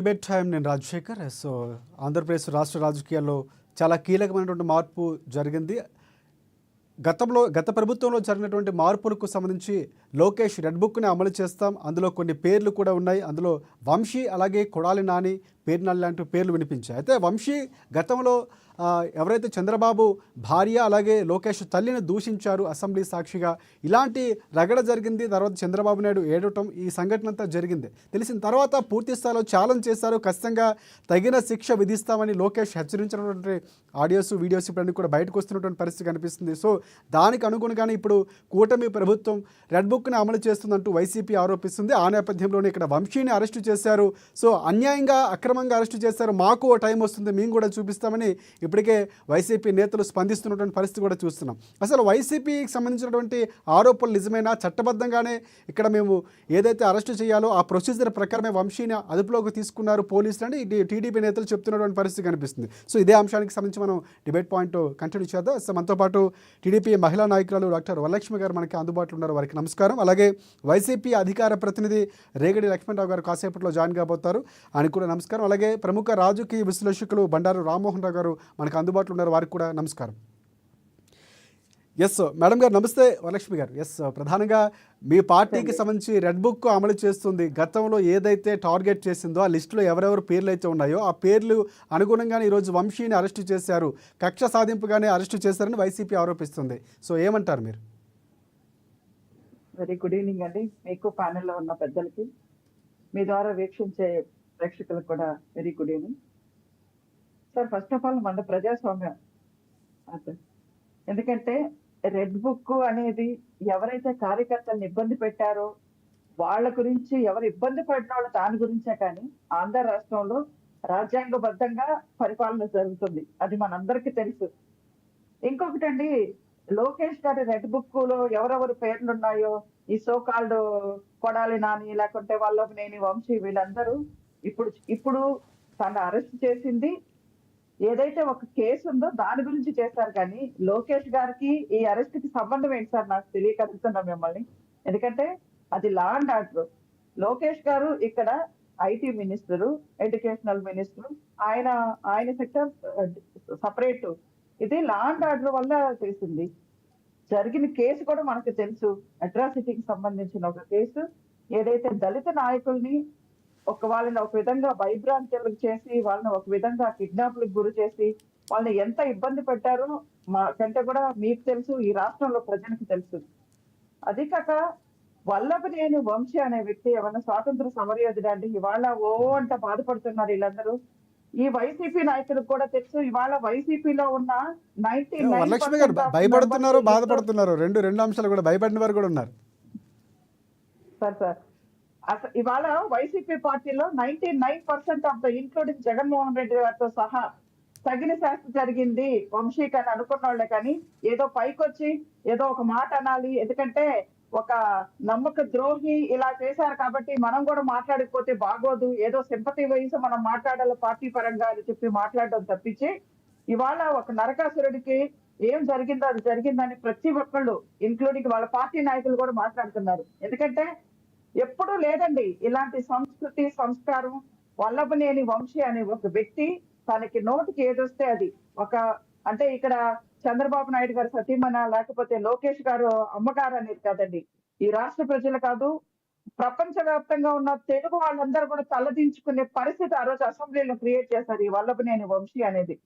Debate time నేను Rajasekhar. So Andhra Pradesh రాష్ట్ర రాజకీయాల్లో చాలా కీలకమైనటువంటి మార్పు జరిగింది. గత ప్రభుత్వంలో జరిగినటువంటి మార్పులకు సంబంధించి లోకేష్ రెడ్ బుక్ని అమలు చేస్తాం, అందులో కొన్ని పేర్లు కూడా ఉన్నాయి. అందులో వంశీ అలాగే కొడాలి నాని, పేర్నాని లాంటి పేర్లు వినిపించాయి. అయితే వంశీ గతంలో ఎవరైతే చంద్రబాబు భార్య అలాగే లోకేష్ తల్లిని దూషించారు అసెంబ్లీ సాక్షిగా, ఇలాంటి రగడ జరిగింది. తర్వాత చంద్రబాబు నాయుడు ఏడవటం, ఈ సంఘటన అంతా జరిగింది. తెలిసిన తర్వాత పూర్తి స్థాయిలో ఛాలెంజ్ చేశారు, ఖచ్చితంగా తగిన శిక్ష విధిస్తామని లోకేష్ హెచ్చరించినటువంటి ఆడియోస్ వీడియోస్ ఇప్పుడన్నీ కూడా బయటకు వస్తున్నటువంటి పరిస్థితి కనిపిస్తుంది. సో దానికి అనుగుణంగానే ఇప్పుడు కూటమి ప్రభుత్వం రెడ్ బుక్ని అమలు చేస్తుందంటూ వైసీపీ ఆరోపిస్తుంది. ఆ నేపథ్యంలోనే ఇక్కడ వంశీని అరెస్టు చేశారు. సో అన్యాయంగా అక్రమంగా అరెస్టు చేశారు, మాకు ఓ టైం వస్తుంది, మేము కూడా చూపిస్తామని ఇప్పటికే వైసీపీ నేతలు స్పందిస్తున్నటువంటి పరిస్థితి కూడా చూస్తున్నాం. అసలు వైసీపీకి సంబంధించినటువంటి ఆరోపణలు నిజమైనా, చట్టబద్ధంగానే ఇక్కడ మేము ఏదైతే అరెస్టు చేయాలో ఆ ప్రొసీజర్ ప్రకారమే వంశీని అదుపులోకి తీసుకున్నారు పోలీసులు అని టీడీపీ నేతలు చెప్తున్నటువంటి పరిస్థితి కనిపిస్తుంది. సో ఇదే అంశానికి సంబంధించి మనం డిబేట్ పాయింట్ కంటిన్యూ చేద్దాం. సో మనతో పాటు టీడీపీ మహిళా నాయకురాలు డాక్టర్ వరలక్ష్మి గారు మనకి అందుబాటులో ఉన్నారు, వారికి నమస్కారం. అలాగే వైసీపీ అధికార ప్రతినిధి రేగడి లక్ష్మణరావు గారు కాసేపట్లో జాయిన్ కాబోతారు, ఆయనకు కూడా నమస్కారం. అలాగే ప్రముఖ రాజకీయ విశ్లేషకులు బండారు రామ్మోహన్ రావు గారు మనకు అందుబాటులో ఉన్నారు, వారికి కూడా నమస్కారం. ఎస్ మేడం గారు నమస్తే. వరలక్ష్మి గారు, ఎస్ ప్రధానంగా మీ పార్టీకి సంబంధించి రెడ్ బుక్ అమలు చేస్తుంది. గతంలో ఏదైతే టార్గెట్ చేసిందో ఆ లిస్టులో ఎవరెవరు పేర్లు అయితే ఉన్నాయో ఆ పేర్లు అనుగుణంగానే ఈరోజు వంశీని అరెస్టు చేశారు, కక్ష సాధింపుగానే అరెస్టు చేశారని వైసీపీ ఆరోపిస్తుంది. సో ఏమంటారు మీరు? వెరీ గుడ్ ఈవినింగ్ అండి, మీకు ప్యానెల్లో ఉన్న పెద్దలకి, మీ ద్వారా వీక్షించే ప్రేక్షకులకు కూడా very good evening sir. First of all మన ప్రజాస్వామ్యం, ఎందుకంటే రెడ్ బుక్ అనేది ఎవరైతే కార్యకర్తలను ఇబ్బంది పెట్టారో వాళ్ళ గురించి, ఎవరు ఇబ్బంది పడిన వాళ్ళు దాని గురించే, కానీ ఆంధ్ర రాష్ట్రంలో రాజ్యాంగబద్ధంగా పరిపాలన జరుగుతుంది, అది మనందరికీ తెలుసు. ఇంకొకటండి, లోకేష్ గారి రెడ్ బుక్ లో ఎవరెవరు పేర్లు ఉన్నాయో, ఈ సోకాల్డ్ కొడాలి నాని లేకుంటే వల్లభనేని వంశీ, వీళ్ళందరూ ఇప్పుడు తను అరెస్ట్ చేసింది ఏదైతే ఒక కేసు ఉందో దాని గురించి చేశారు, కానీ లోకేష్ గారికి ఈ అరెస్ట్ కి సంబంధం ఏంటి సార్ నాకు తెలియక అడుగుతున్నా మిమ్మల్ని. ఎందుకంటే అది లా అండ్ ఆర్డర్. లోకేష్ గారు ఇక్కడ ఐటీ మినిస్టరు, ఎడ్యుకేషనల్ మినిస్టర్, ఆయన సెక్టర్ సపరేట్. ఇది లా అండ్ ఆర్డర్ వల్ల చేసింది. జరిగిన కేసు కూడా మనకు తెలుసు, అట్రాసిటీకి సంబంధించిన ఒక కేసు. ఏదైతే దళిత నాయకుల్ని వాళ్ళని ఒక విధంగా భయభ్రాంతులకు చేసి, వాళ్ళని ఒక విధంగా కిడ్నాప్లకు గురి చేసి వాళ్ళని ఎంత ఇబ్బంది పెట్టారో మా కంటే కూడా మీకు తెలుసు, ఈ రాష్ట్రంలో ప్రజలకు తెలుసు. అది కాక వల్లభనేని వంశీ అనే వ్యక్తి ఏమన్నా స్వాతంత్ర సమరయోధుడా అండి? ఇవాళ ఓ అంట బాధపడుతున్నారు వీళ్ళందరూ. ఈ వైసీపీ నాయకులకు కూడా తెలుసు, ఇవాళ వైసీపీలో ఉన్న వరలక్ష్మి గారు భయపడుతున్నారు, బాధపడుతున్నారు, రెండు అంశాలు కూడా భయపడిన వారు కూడా ఉన్నారు సార్. అసలు ఇవాళ వైసీపీ పార్టీలో 99% of the including Jaganmohan Reddy గారితో సహా తగిన శాస్త్ర జరిగింది వంశీకి అని అనుకున్న వాళ్ళే, కానీ ఏదో పైకొచ్చి ఏదో ఒక మాట అనాలి, ఎందుకంటే ఒక నమ్మక ద్రోహి ఇలా చేశారు కాబట్టి మనం కూడా మాట్లాడకపోతే బాగోదు, ఏదో సింపతి వయసు మనం మాట్లాడాలి పార్టీ పరంగా అని చెప్పి మాట్లాడడం తప్పించి, ఇవాళ ఒక నరకాసురుడికి ఏం జరిగిందో అది జరిగిందని ప్రతి ఒక్కళ్ళు ఇంక్లూడింగ్ వాళ్ళ పార్టీ నాయకులు కూడా మాట్లాడుతున్నారు. ఎందుకంటే ఎప్పుడూ లేదండి ఇలాంటి సంస్కృతి సంస్కారం. వల్లభనేని వంశీ అనే ఒక వ్యక్తి తనకి నోటికి ఏదొస్తే అది అంటే ఇక్కడ చంద్రబాబు నాయుడు గారు సతీమణ లేకపోతే లోకేష్ గారు అమ్మగారు అనేది కాదండి, ఈ రాష్ట్ర ప్రజలు కాదు, ప్రపంచ వ్యాప్తంగా ఉన్న తెలుగు వాళ్ళందరూ కూడా తలదించుకునే పరిస్థితి ఆ రోజు అసెంబ్లీలో క్రియేట్ చేశారు ఈ వల్లభనేని వంశీ అనేది.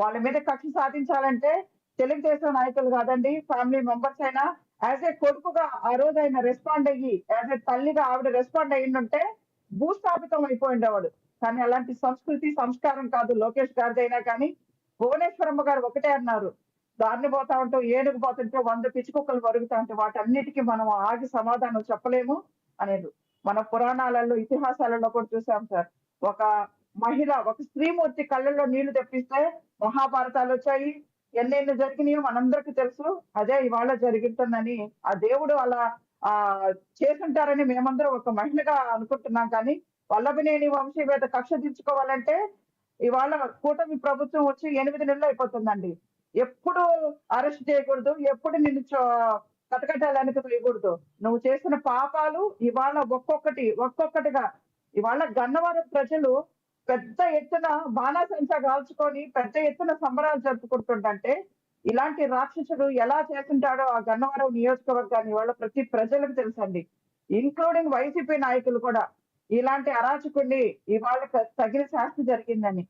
వాళ్ళ మీద కక్ష సాధించాలంటే తెలుగుదేశం నాయకులు కాదండి, ఫ్యామిలీ మెంబర్స్ అయినా యాజ్ ఏ కొడుకుగా ఆ రోజు ఆయన రెస్పాండ్ అయ్యి, యాజ్ ఏ తల్లిగా ఆవిడ రెస్పాండ్ అయ్యిందంటే భూస్థాపితం అయిపోయిండేవాడు. కానీ అలాంటి సంస్కృతి సంస్కారం కాదు లోకేష్ గారిదైనా. కానీ భువనేశ్వరమ్మ గారు ఒకటే అన్నారు, దాన్ని పోతా ఉంటూ ఏనుగు పోతుంటే 100 పిచ్చుకుక్కలు మరుగుతా ఉంటే వాటన్నిటికీ మనం ఆగి సమాధానం చెప్పలేము అనేది మన పురాణాలలో ఇతిహాసాలలో కూడా చూసాం సార్. ఒక మహిళ, ఒక స్త్రీమూర్తి కళ్ళల్లో నీళ్లు తెప్పిస్తే మహాభారతాలు వచ్చాయి, ఎన్నెన్ని జరిగినాయో మనందరికీ తెలుసు. అదే ఇవాళ జరుగుతుందని ఆ దేవుడు అలా చేసుంటారని మేమందరం ఒక మహిళగా అనుకుంటున్నాం. కానీ వల్లభనేని వంశీ మీద కక్ష తీర్చుకోవాలంటే ఇవాళ కూటమి ప్రభుత్వం వచ్చి 8 నెలలు అయిపోతుందండి. ఎప్పుడు అరెస్ట్ చేయకూడదు, ఎప్పుడు నిన్ను కటకటాలకు వేయకూడదు. నువ్వు చేసిన పాపాలు ఇవాళ ఒక్కొక్కటిగా, ఇవాళ గన్నవరం ప్రజలు పెద్ద ఎత్తున బాణాసంచా కాల్చుకొని పెద్ద ఎత్తున సంబరాలు జరుపుకుంటుంటే ఇలాంటి రాక్షసుడు ఎలా చేస్తుంటాడో ఆ గన్నవరం నియోజకవర్గాన్ని వాళ్ళ ప్రతి ప్రజలకు తెలుసండి. ఇంక్లూడింగ్ వైసీపీ నాయకులు కూడా ఇలాంటి అరాచకుడిని ఇవాళ తగిన శాస్తి జరిగిందని.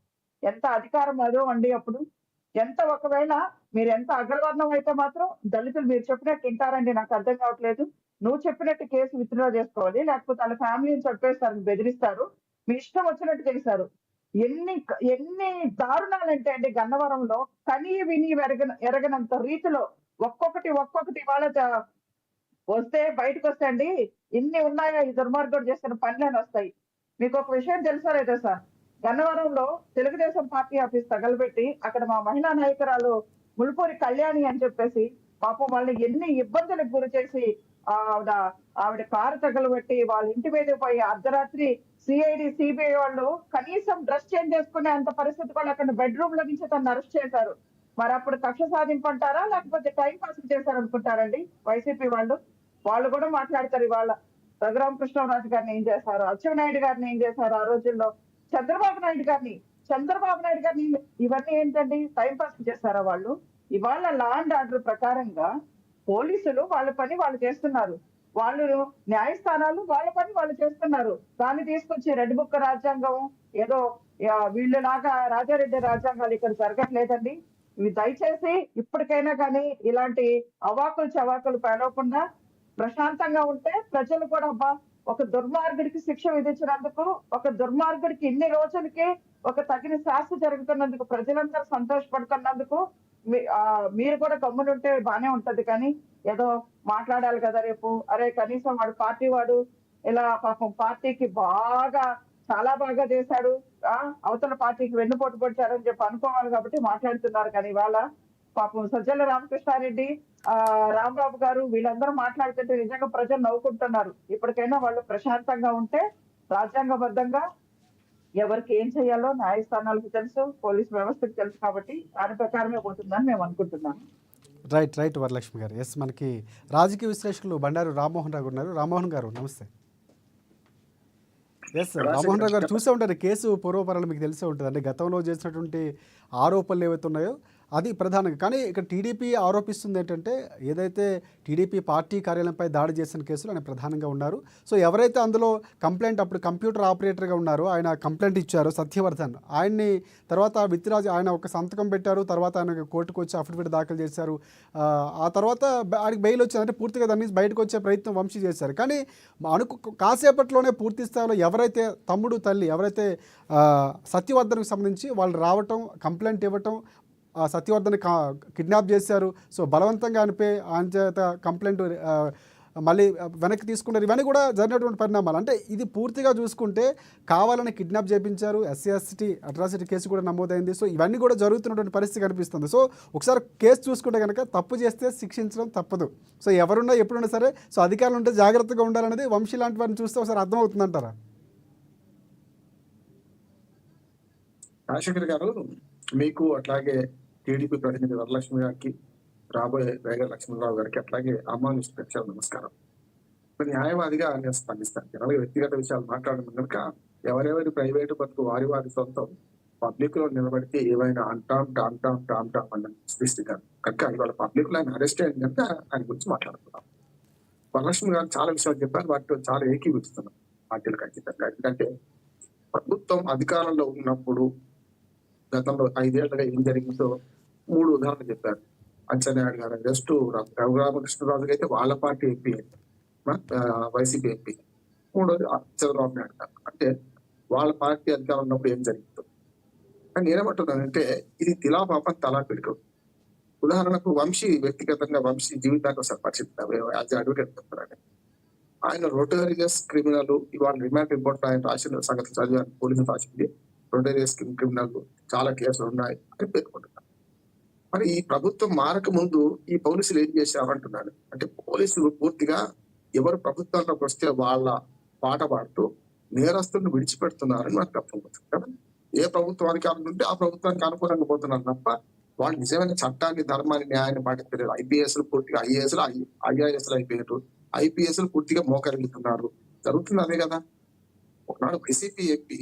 ఎంత అధికారం అదో అండి అప్పుడు. ఎంత ఒకవేళ మీరెంత అగ్రవర్ణం అయితే మాత్రం దళితులు మీరు చెప్పినట్టు వింటారండి, నాకు అర్థం కావట్లేదు. నువ్వు చెప్పినట్టు కేసు విత్‌డ్రా చేసుకోవాలి. లేకపోతే ఆళ్ళ ఫ్యామిలీని చంపేస్తారు, బెదిరిస్తారు. మీ ఇష్టం వచ్చినట్టు చేశారు. ఎన్ని దారుణాలంటే అండి గన్నవరంలో కని విని ఎరగనంత రీతిలో ఒక్కొక్కటి ఇవాళ వస్తే బయటకొస్తే అండి ఇన్ని ఉన్నాయా ఈ దుర్మార్గుడు చేస్తున్న పనులని వస్తాయి. మీకొక విషయం తెలుసో లేదో సార్, గన్నవరంలో తెలుగుదేశం పార్టీ ఆఫీస్ తగలబెట్టి అక్కడ మా మహిళా నాయకురాలు ములుపూరి కళ్యాణి అని చెప్పేసి పాపం వాళ్ళని ఎన్ని ఇబ్బందులకు గురి చేసి ఆవిడ ఆవిడ కారు తగలబెట్టి వాళ్ళ ఇంటి మీదకి పోయి అర్ధరాత్రి సిఐడి, సిబిఐ వాళ్ళు కనీసం డ్రెస్ చేంజ్ చేసుకునే అంత పరిస్థితి కూడా అక్కడ బెడ్‌రూమ్‌లో నుంచి తనని అరెస్ట్ చేశారు. మరప్పుడు కక్ష సాధింపు అంటారా? లేకపోతే టైమ్ పాస్‌కి చేశారనుకుంటారండి వైసీపీ వాళ్ళు? వాళ్ళు కూడా మాట్లాడతారు ఇవాళ. రఘురామకృష్ణరాజు గారిని ఏం చేశారు? అచ్చెన్నాయుడు గారిని ఏం చేశారు ఆ రోజుల్లో? చంద్రబాబు నాయుడు గారిని ఇవన్నీ ఏంటండి టైమ్ పాస్‌కి చేశారా వాళ్ళు? ఇవాళ లా అండ్ ఆర్డర్ ప్రకారంగా పోలీసులు వాళ్ళ పని వాళ్ళు చేస్తున్నారు. వాళ్ళు న్యాయస్థానాలు వాళ్ళ పని వాళ్ళు చేస్తున్నారు. దాన్ని తీసుకొచ్చి రెడ్ బుక్ రాజ్యాంగం ఏదో వీళ్ళలాగా రాజారెడ్డి రాజ్యాంగాలు ఇక్కడ జరగట్లేదండి. ఇవి దయచేసి ఇప్పటికైనా కానీ ఇలాంటి అవాకులు చవాకులు పేలవకుండా ప్రశాంతంగా ఉంటే ప్రజలు కూడా అబ్బా ఒక దుర్మార్గుడికి శిక్ష విధించినందుకు, ఒక దుర్మార్గుడికి ఇన్ని రోజులకి ఒక తగిన శాస్తి జరుగుతున్నందుకు ప్రజలందరూ సంతోషపడుతున్నందుకు మీరు కూడా గమ్మునుంటే బానే ఉంటది. కానీ ఏదో మాట్లాడాలి కదా రేపు, అరే కనీసం వాడు పార్టీ వాడు ఇలా పాపం పార్టీకి చాలా బాగా చేశాడు, అవతల పార్టీకి వెన్నుపోటు పొడిచారని చెప్పి అనుకోవాలి కాబట్టి మాట్లాడుతున్నారు. కానీ ఇవాళ పాపం సజ్జల రామకృష్ణారెడ్డి, రాంబాబు గారు వీళ్ళందరూ మాట్లాడుతుంటే నిజంగా ప్రజలు నవ్వుకుంటున్నారు. ఇప్పటికైనా వాళ్ళు ప్రశాంతంగా ఉంటే రాజ్యాంగబద్ధంగా ఎవరికి ఏం చేయాలో న్యాయస్థానాలకు తెలుసు, పోలీస్ వ్యవస్థకు తెలుసు కాబట్టి దాని ప్రకారమే పోతుందని మేము అనుకుంటున్నాము. రైట్ వరలక్ష్మి గారు. ఎస్, మనకి రాజకీయ విశ్లేషకులు బండారు రామ్మోహన్ రావు ఉన్నారు. రామ్మోహన్ గారు నమస్తే. ఎస్, రామ్మోహన్ రావు గారు చూసే ఉంటారు కేసు పూర్వపరాలు మీకు తెలిసే ఉంటుంది. అంటే గతంలో చేసినటువంటి ఆరోపణలు ఏవైతే ఉన్నాయో అది ప్రధానంగా. కానీ ఇక్కడ టీడీపీ ఆరోపిస్తుంది ఏంటంటే ఏదైతే టీడీపీ పార్టీ కార్యాలయంపై దాడి చేసిన కేసులు ఆయన ప్రధానంగా ఉన్నారు. సో ఎవరైతే అందులో కంప్లైంట్ అప్పుడు కంప్యూటర్ ఆపరేటర్గా ఉన్నారో ఆయన కంప్లైంట్ ఇచ్చారు సత్యవర్ధన్, ఆయన్ని తర్వాత విత్తిరాజు ఆయన ఒక సంతకం పెట్టారు, తర్వాత ఆయన కోర్టుకు వచ్చి అఫిడవిట్ దాఖలు చేశారు. ఆ తర్వాత ఆయనకి బెయిల్ వచ్చింది. అంటే పూర్తిగా దాని నుంచి బయటకు వచ్చే ప్రయత్నం వంశీ చేశారు. కానీ కాసేపట్లోనే పూర్తి స్థాయిలో ఎవరైతే తమ్ముడు తల్లి ఎవరైతే సత్యవర్ధన్కి సంబంధించి వాళ్ళు రావటం, కంప్లైంట్ ఇవ్వటం, సత్యవర్ధన్ కిడ్నాప్ చేశారు, సో బలవంతంగా ఆయన చేత కంప్లైంట్ మళ్ళీ వెనక్కి తీసుకున్నారు. ఇవన్నీ కూడా జరిగినటువంటి పరిణామాలు. అంటే ఇది పూర్తిగా చూసుకుంటే కావాలని కిడ్నాప్ చేయించారు, ఎస్సీ అట్రాసిటీ కేసు కూడా నమోదైంది. సో ఇవన్నీ కూడా జరుగుతున్నటువంటి పరిస్థితి కనిపిస్తుంది. సో ఒకసారి కేసు చూసుకుంటే కనుక తప్పు చేస్తే శిక్షించడం తప్పదు. సో ఎవరున్నా ఎప్పుడున్నా సరే సో అధికారులు ఉంటే జాగ్రత్తగా ఉండాలనేది వంశీ లాంటి వారిని చూస్తే ఒకసారి అర్థమవుతుందంటారా? రాజశేఖర్ గారు, మీకు అట్లాగే టీడీపీ ప్రతినిధి వరలక్ష్మి గారికి, రాబోయే వేగ లక్ష్మణరావు గారికి, అట్లాగే అమ్మానుష్పక్ష నమస్కారం. న్యాయవాదిగా నేను స్పందిస్తాను. జనరల్గా వ్యక్తిగత విషయాలు మాట్లాడడం కనుక ఎవరెవరి ప్రైవేటు బతుకు వారి సొంతం, పబ్లిక్ లో నిలబడితే ఏవైనా అంటాం అన్న సృష్టి కాదు కనుక ఇవాళ పబ్లిక్ లో ఆయన అరెస్ట్ అయింది కనుక ఆయన గురించి మాట్లాడుతున్నాం. వరలక్ష్మి గారు చాలా విషయాలు చెప్పారు, వాటితో చాలా ఏకీభవిస్తున్నాం పార్టీలు ఖచ్చితంగా. ఎందుకంటే ప్రభుత్వం అధికారంలో ఉన్నప్పుడు గతంలో 5 ఏళ్లుగా ఏం జరిగిందో 3 ఉదాహరణలు చెప్పారు. అచ్చెన్నాయుడు గారు అరెస్ట్, రఘురామకృష్ణరాజుకి అయితే వాళ్ళ పార్టీ ఎంపీ, వైసీపీ ఎంపీ. 3వది చంద్రబాబు నాయుడు గారు. అంటే వాళ్ళ పార్టీ అధికారం ఉన్నప్పుడు ఏం జరిగిందో. కానీ నేనేమంటున్నానంటే ఇది తిలాపాపం తలా పిడుగు. ఉదాహరణకు వంశీ, వ్యక్తిగతంగా వంశీ జీవితాన్ని ఒకసారి పరిశీలిద్దాం. యాజ్ అడ్వకేట్ చెప్తారని ఆయన రొటేరియస్ క్రిమినల్, ఇవాళ రిమాండ్ రిపోర్ట్ ఆయన రాసిన సంగతి చదివాను, పోలీసులు రాసింది. రొటేరియస్ క్రిమినల్ చాలా కేసులు ఉన్నాయి అని పేర్కొంటున్నారు. మరి ఈ ప్రభుత్వం మారక ముందు ఈ పోలీసులు ఏం చేశారంటున్నాను. అంటే పోలీసులు పూర్తిగా ఎవరు ప్రభుత్వంలోకి వస్తే వాళ్ళ పాట పాడుతూ నేరస్తులను విడిచిపెడుతున్నారని మనకు అర్థమవుతుంది కదా. ఏ ప్రభుత్వానికి అనుకుంటే ఆ ప్రభుత్వానికి అనుకూలంగా పోతున్నారు తప్ప వాళ్ళు నిజమైన చట్టాన్ని, ధర్మాన్ని, న్యాయాన్ని పాటించలేదు. ఐపీఎస్లు పూర్తిగా ఐఏఎస్లు అయిపోయారు, ఐపీఎస్లు పూర్తిగా మోకరిల్లుతున్నారు. జరుగుతుంది అదే కదా. ఒకనాడు వైసీపీ ఎంపీ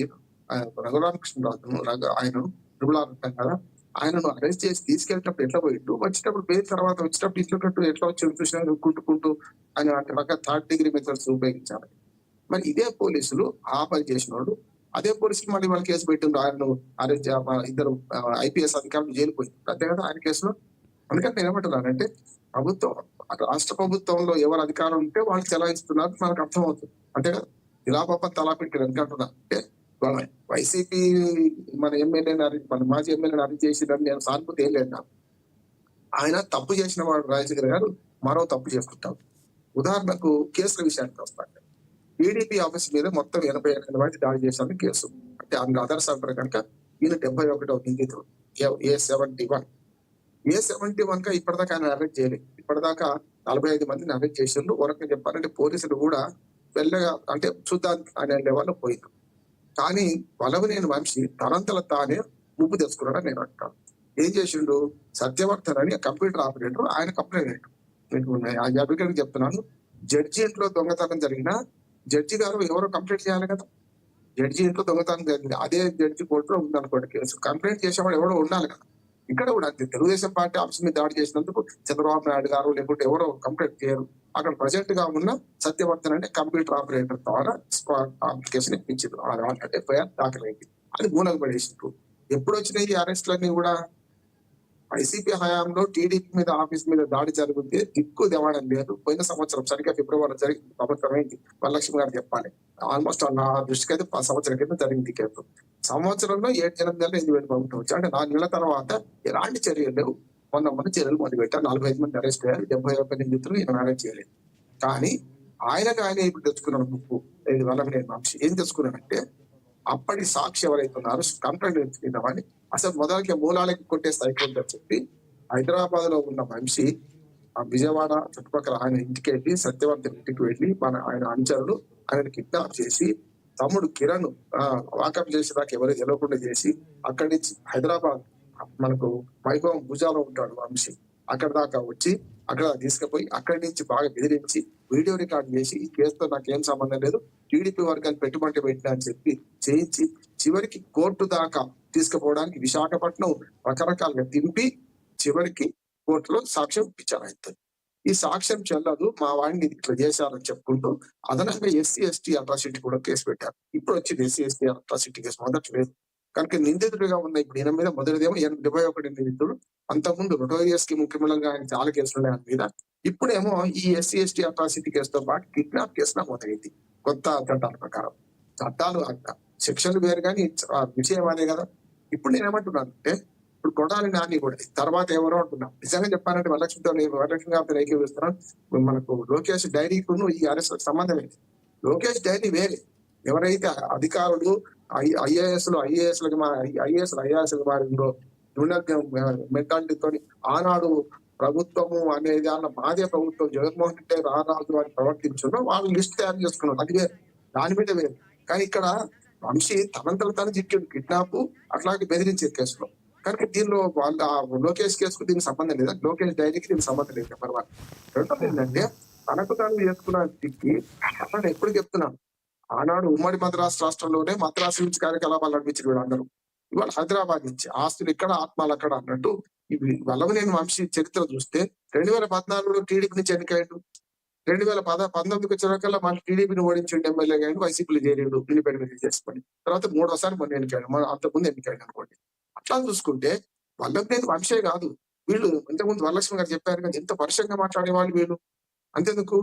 రఘురామకృష్ణరాజును ఆయన ట్రిబుల్ ఆర్ ఉంటాం కదా, ఆయనను అరెస్ట్ చేసి తీసుకెళ్ళేటప్పుడు ఎట్లా పోయిండు, వచ్చేటప్పుడు పేరు తర్వాత వచ్చేటప్పుడు ఇంట్లో ఎట్లా వచ్చి చూసినా కుంటూ ఆయన రకాల థర్డ్ డిగ్రీ మెథడ్స్ ఉపయోగించాలి. మరి ఇదే పోలీసులు ఆ పని చేసిన వాళ్ళు, అదే పోలీసులు మళ్ళీ వాళ్ళ కేసు పెట్టిండ్రు. ఆయనను అరెస్ట్ ఇద్దరు ఐపీఎస్ అధికారులు జైలు పోయింది అంతే కదా ఆయన కేసులో. అందుకని నేను ఏమంటున్నానంటే ప్రభుత్వం, రాష్ట్ర ప్రభుత్వంలో ఎవరు అధికారం ఉంటే వాళ్ళు చెలాయిస్తున్నారు మనకు అర్థమవుతుంది అంతే కదా. ఇలా పాప తలా పెట్టారు ఎందుకంటున్నా అంటే వైసీపీ మన మాజీ ఎమ్మెల్యేని అరెస్ట్ చేసిందని నేను సానుభూతి ఏం లేదు నాకు. ఆయన తప్పు చేసిన వాడు రాజశేఖర్ గారు మరో తప్పు చేసుకుంటాం. ఉదాహరణకు కేసుల విషయానికి వస్తాను. టీడీపీ ఆఫీస్ మీద మొత్తం 88 మంది దాడి చేశారని కేసు. అంటే అందులో అదర్స్ అంటారు కనుక ఈయన 71వ నిందితుడు A71. A71 గా ఇప్పటిదాకా ఆయన అరెస్ట్ చేయలేదు. ఇప్పటిదాకా 45 మందిని అరెస్ట్ చేసిండ్రు. వరకు చెప్పాలంటే పోలీసులు కూడా వెళ్ళగా అంటే చూద్దాం అనే లెవెల్లో పోయింది. కానీ వలవనేని వంశీ తనంతల తానే ముప్పు తెచ్చుకున్నాడని నేను అంటాను. ఏం చేసిండు, సత్యవర్ధన్ అని కంప్యూటర్ ఆపరేటర్ ఆయన కంప్లైంట్. మీకు అడ్వకేట్ చెప్తున్నాను, జడ్జి ఇంట్లో దొంగతనం జరిగినా జడ్జి గారు ఎవరో కంప్లైంట్ చేయాలి కదా. జడ్జి ఇంట్లో దొంగతనం జరిగింది, అదే జడ్జి కోర్టులో ఉందనుకోండి కేసు, కంప్లైంట్ చేసేవాడు ఎవరో ఉండాలి కదా. ఇక్కడ కూడా అంతే, తెలుగుదేశం పార్టీ ఆఫీస్ మీద దాడి చేసినందుకు చంద్రబాబు నాయుడు గారు లేకుంటే ఎవరో కంప్లైంట్ చేయరు. అక్కడ ప్రజెంట్ గా ఉన్న సత్యవర్ధన్ అంటే కంప్యూటర్ ఆపరేటర్ ద్వారా అప్లికేషన్ ఇప్పించారు. అంటే ఎఫ్ఐఆర్ దాఖలైంది, అది మూలకు పడేసిండ్రు. ఎప్పుడు వచ్చినాయి ఈ అరెస్టులన్నీ కూడా వైసీపీ హయాంలో టీడీపీ మీద ఆఫీస్ మీద దాడి జరిగితే దిక్కు దేవాడం లేదు. పోయిన సంవత్సరం సరిగ్గా ఫిబ్రవరి జరిగింది, సంవత్సరమైంది. వరలక్ష్మి గారు చెప్పాలి, ఆల్మోస్ట్ నా దృష్టికి అయితే 10 సంవత్సరాల క్రితం జరిగింది కేసు. సంవత్సరంలో 7-8 నెలలు 8,000 పంపుతూ వచ్చి అంటే 4 నెలల తర్వాత ఎలాంటి చర్యలు లేవు. మొన్న చర్యలు మొదలుపెట్టారు, 45 మంది అరెస్ట్ అయ్యారు, 71 నిందితులు ఈయన అరెస్ట్ చేయలేదు. కానీ ఆయన ఇప్పుడు తెచ్చుకున్నాడు ముప్పు. వల్లభనేని వంశీ ఏం తెచ్చుకున్నాడంటే అప్పటి సాక్షి ఎవరైతే ఉన్నారో కంప్లైంట్ ఇద్దామని అసలు మొదలకి మూలాలకి కొట్టే స్థాయికి చెప్పి హైదరాబాద్ లో ఉన్న వంశీ ఆ విజయవాడ చుట్టుపక్కల ఆయన ఇంటికి వెళ్ళి సత్యవర్ధన్ ఇంటికి వెళ్ళి ఆయన అనుచరులు ఆయన కిడ్నాప్ చేసి తమ్ముడు కిరణ్ వాకప్ చేసేదాకా ఎవరు తెలియకుండా చేసి అక్కడి నుంచి హైదరాబాద్ మనకు వైభవం భుజాలో ఉంటాడు వంశీ, అక్కడ దాకా వచ్చి అక్కడ తీసుకుపోయి అక్కడి నుంచి బాగా బెదిరించి వీడియో రికార్డ్ చేసి ఈ కేసుతో నాకేం సంబంధం లేదు, టీడీపీ వర్గాన్ని పెట్టుబడి పెట్టినా అని చెప్పి చేయించి చివరికి కోర్టు దాకా తీసుకుపోవడానికి విశాఖపట్నం రకరకాలుగా తింపి చివరికి కోర్టులో సాక్ష్యం ఇప్పించారు ఆయన. ఈ సాక్ష్యం చెల్లదు, మా వాడిని ఇట్లా చేశారని చెప్పుకుంటూ అదనంగా SC/ST అట్రాసిటీ కూడా కేసు పెట్టారు. ఇప్పుడు వచ్చింది SC/ST అట్రాసిటీ కేసు, మొదటి లేదు కనుక నిందితుడిగా ఉన్న ఇప్పుడు ఈయన మీద మొదటిదేమో 71 నిందితుడు. అంతకుముందు నోటోరియస్ కి ముఖ్యమంత్రిగా ఆయన చాలా కేసులు ఉన్నాయి ఆయన మీద. ఇప్పుడేమో ఈ SC/ST అట్రాసిటీ కేసుతో పాటు కిడ్నాప్ కేసు నమోదైంది కొత్త చట్టాల ప్రకారం. చట్టాలు శిక్షలు వేరు కానీ విషయం అదే కదా. ఇప్పుడు నేను ఏమంటున్నాను అంటే ఇప్పుడు కొడాలి నాని కూడా తర్వాత ఎవరో అంటున్నాం. నిజంగా చెప్పాలంటే వరలక్ష్మి గారితో ఏకీవిస్తున్నాను. మనకు లోకేష్ డైరీకు ఈ అరెస్ట్ సంబంధం ఏంటి? లోకేష్ డైరీ వేరే. ఎవరైతే అధికారులు ఐఏఎస్ మారిందో మెంటాలిటీతో ఆనాడు ప్రభుత్వము అనేది అన్న మాదే ప్రభుత్వం జగన్మోహన్ రెడ్డి రారాజు అని ప్రవర్తించున్నా వాళ్ళు లిస్ట్ తయారు చేసుకున్నారు, అది వేరు, దాని మీద వేరు. కానీ ఇక్కడ వంశీ తనంతలు తను చిక్కిండు కిడ్నాప్ అట్లాగే బెదిరించే కేసులో. కనుక దీనిలో వాళ్ళ లోకేష్ కేసుకు దీనికి సంబంధం లేదా, లోకేష్ డైరీకి దీనికి సంబంధం లేదు. నెంబర్ 1. రెండోది ఏంటంటే తనకు తాను చేసుకున్న తిక్కి అతను ఎప్పుడు చెప్తున్నాను, ఆనాడు ఉమ్మడి మద్రాసు రాష్ట్రంలోనే మద్రాసు నుంచి కార్యకలాపాలు నడిపించారు వీళ్ళందరూ. ఇవాళ హైదరాబాద్ నుంచి ఆస్తులు ఇక్కడ ఆత్మలు అక్కడ అన్నట్టు ఇవి వల్లభనేని వంశీ చరిత్ర చూస్తే 2014లో టీడీపీ నుంచి ఎన్నికయ్యాడు, 2019కి వచ్చేకల్లా మళ్ళీ టీడీపీని ఓడించండి ఎమ్మెల్యేగా వైసీపీలు చేరాడు ఇండిపెండెంట్ చేసుకొని. తర్వాత 3వసారి మొన్న ఎన్నికయ్యాడు, అంతకుముందు ఎన్నికయ్యాడు అనుకోండి. అట్లా చూసుకుంటే వల్లభనేని వంశే కాదు, వీళ్ళు ఇంతకుముందు వరలక్ష్మి గారు చెప్పారు కానీ ఎంత పరుషంగా మాట్లాడే వాళ్ళు వీళ్ళు. అంతేందుకు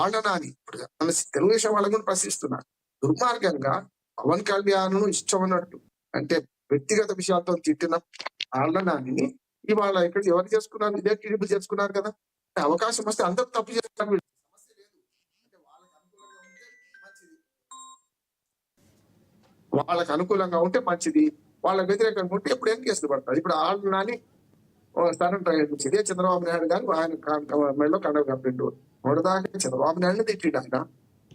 ఆడనాని ఇప్పుడు మన తెలుగుదేశం వాళ్ళని కూడా ప్రశ్నిస్తున్నారు. దుర్మార్గంగా పవన్ కళ్యాణ్ ఇష్టం అన్నట్టు అంటే వ్యక్తిగత విషయాలతో తిట్టిన ఆడనాని ఇవాళ ఇక్కడ ఎవరు చేసుకున్నారు, ఇదే టీడీపీ చేసుకున్నారు కదా. అవకాశం వస్తే అందరూ తప్పు చేస్తారు, సమస్య లేదు. అంటే వాళ్ళకి అనుకూలంగా ఉంటే మంచిది, వాళ్ళకి వ్యతిరేకంగా ఉంటే ఎప్పుడు ఏం కేసులు పడతారు. ఇప్పుడు ఆడనాని స్థానం ప్రయోగించి ఇదే చంద్రబాబు నాయుడు గారు ఆయన మెడలో కండవ కప్పిండు. మొదటిదాకా చంద్రబాబు నాయుడిని తిట్టిండు, ఆయన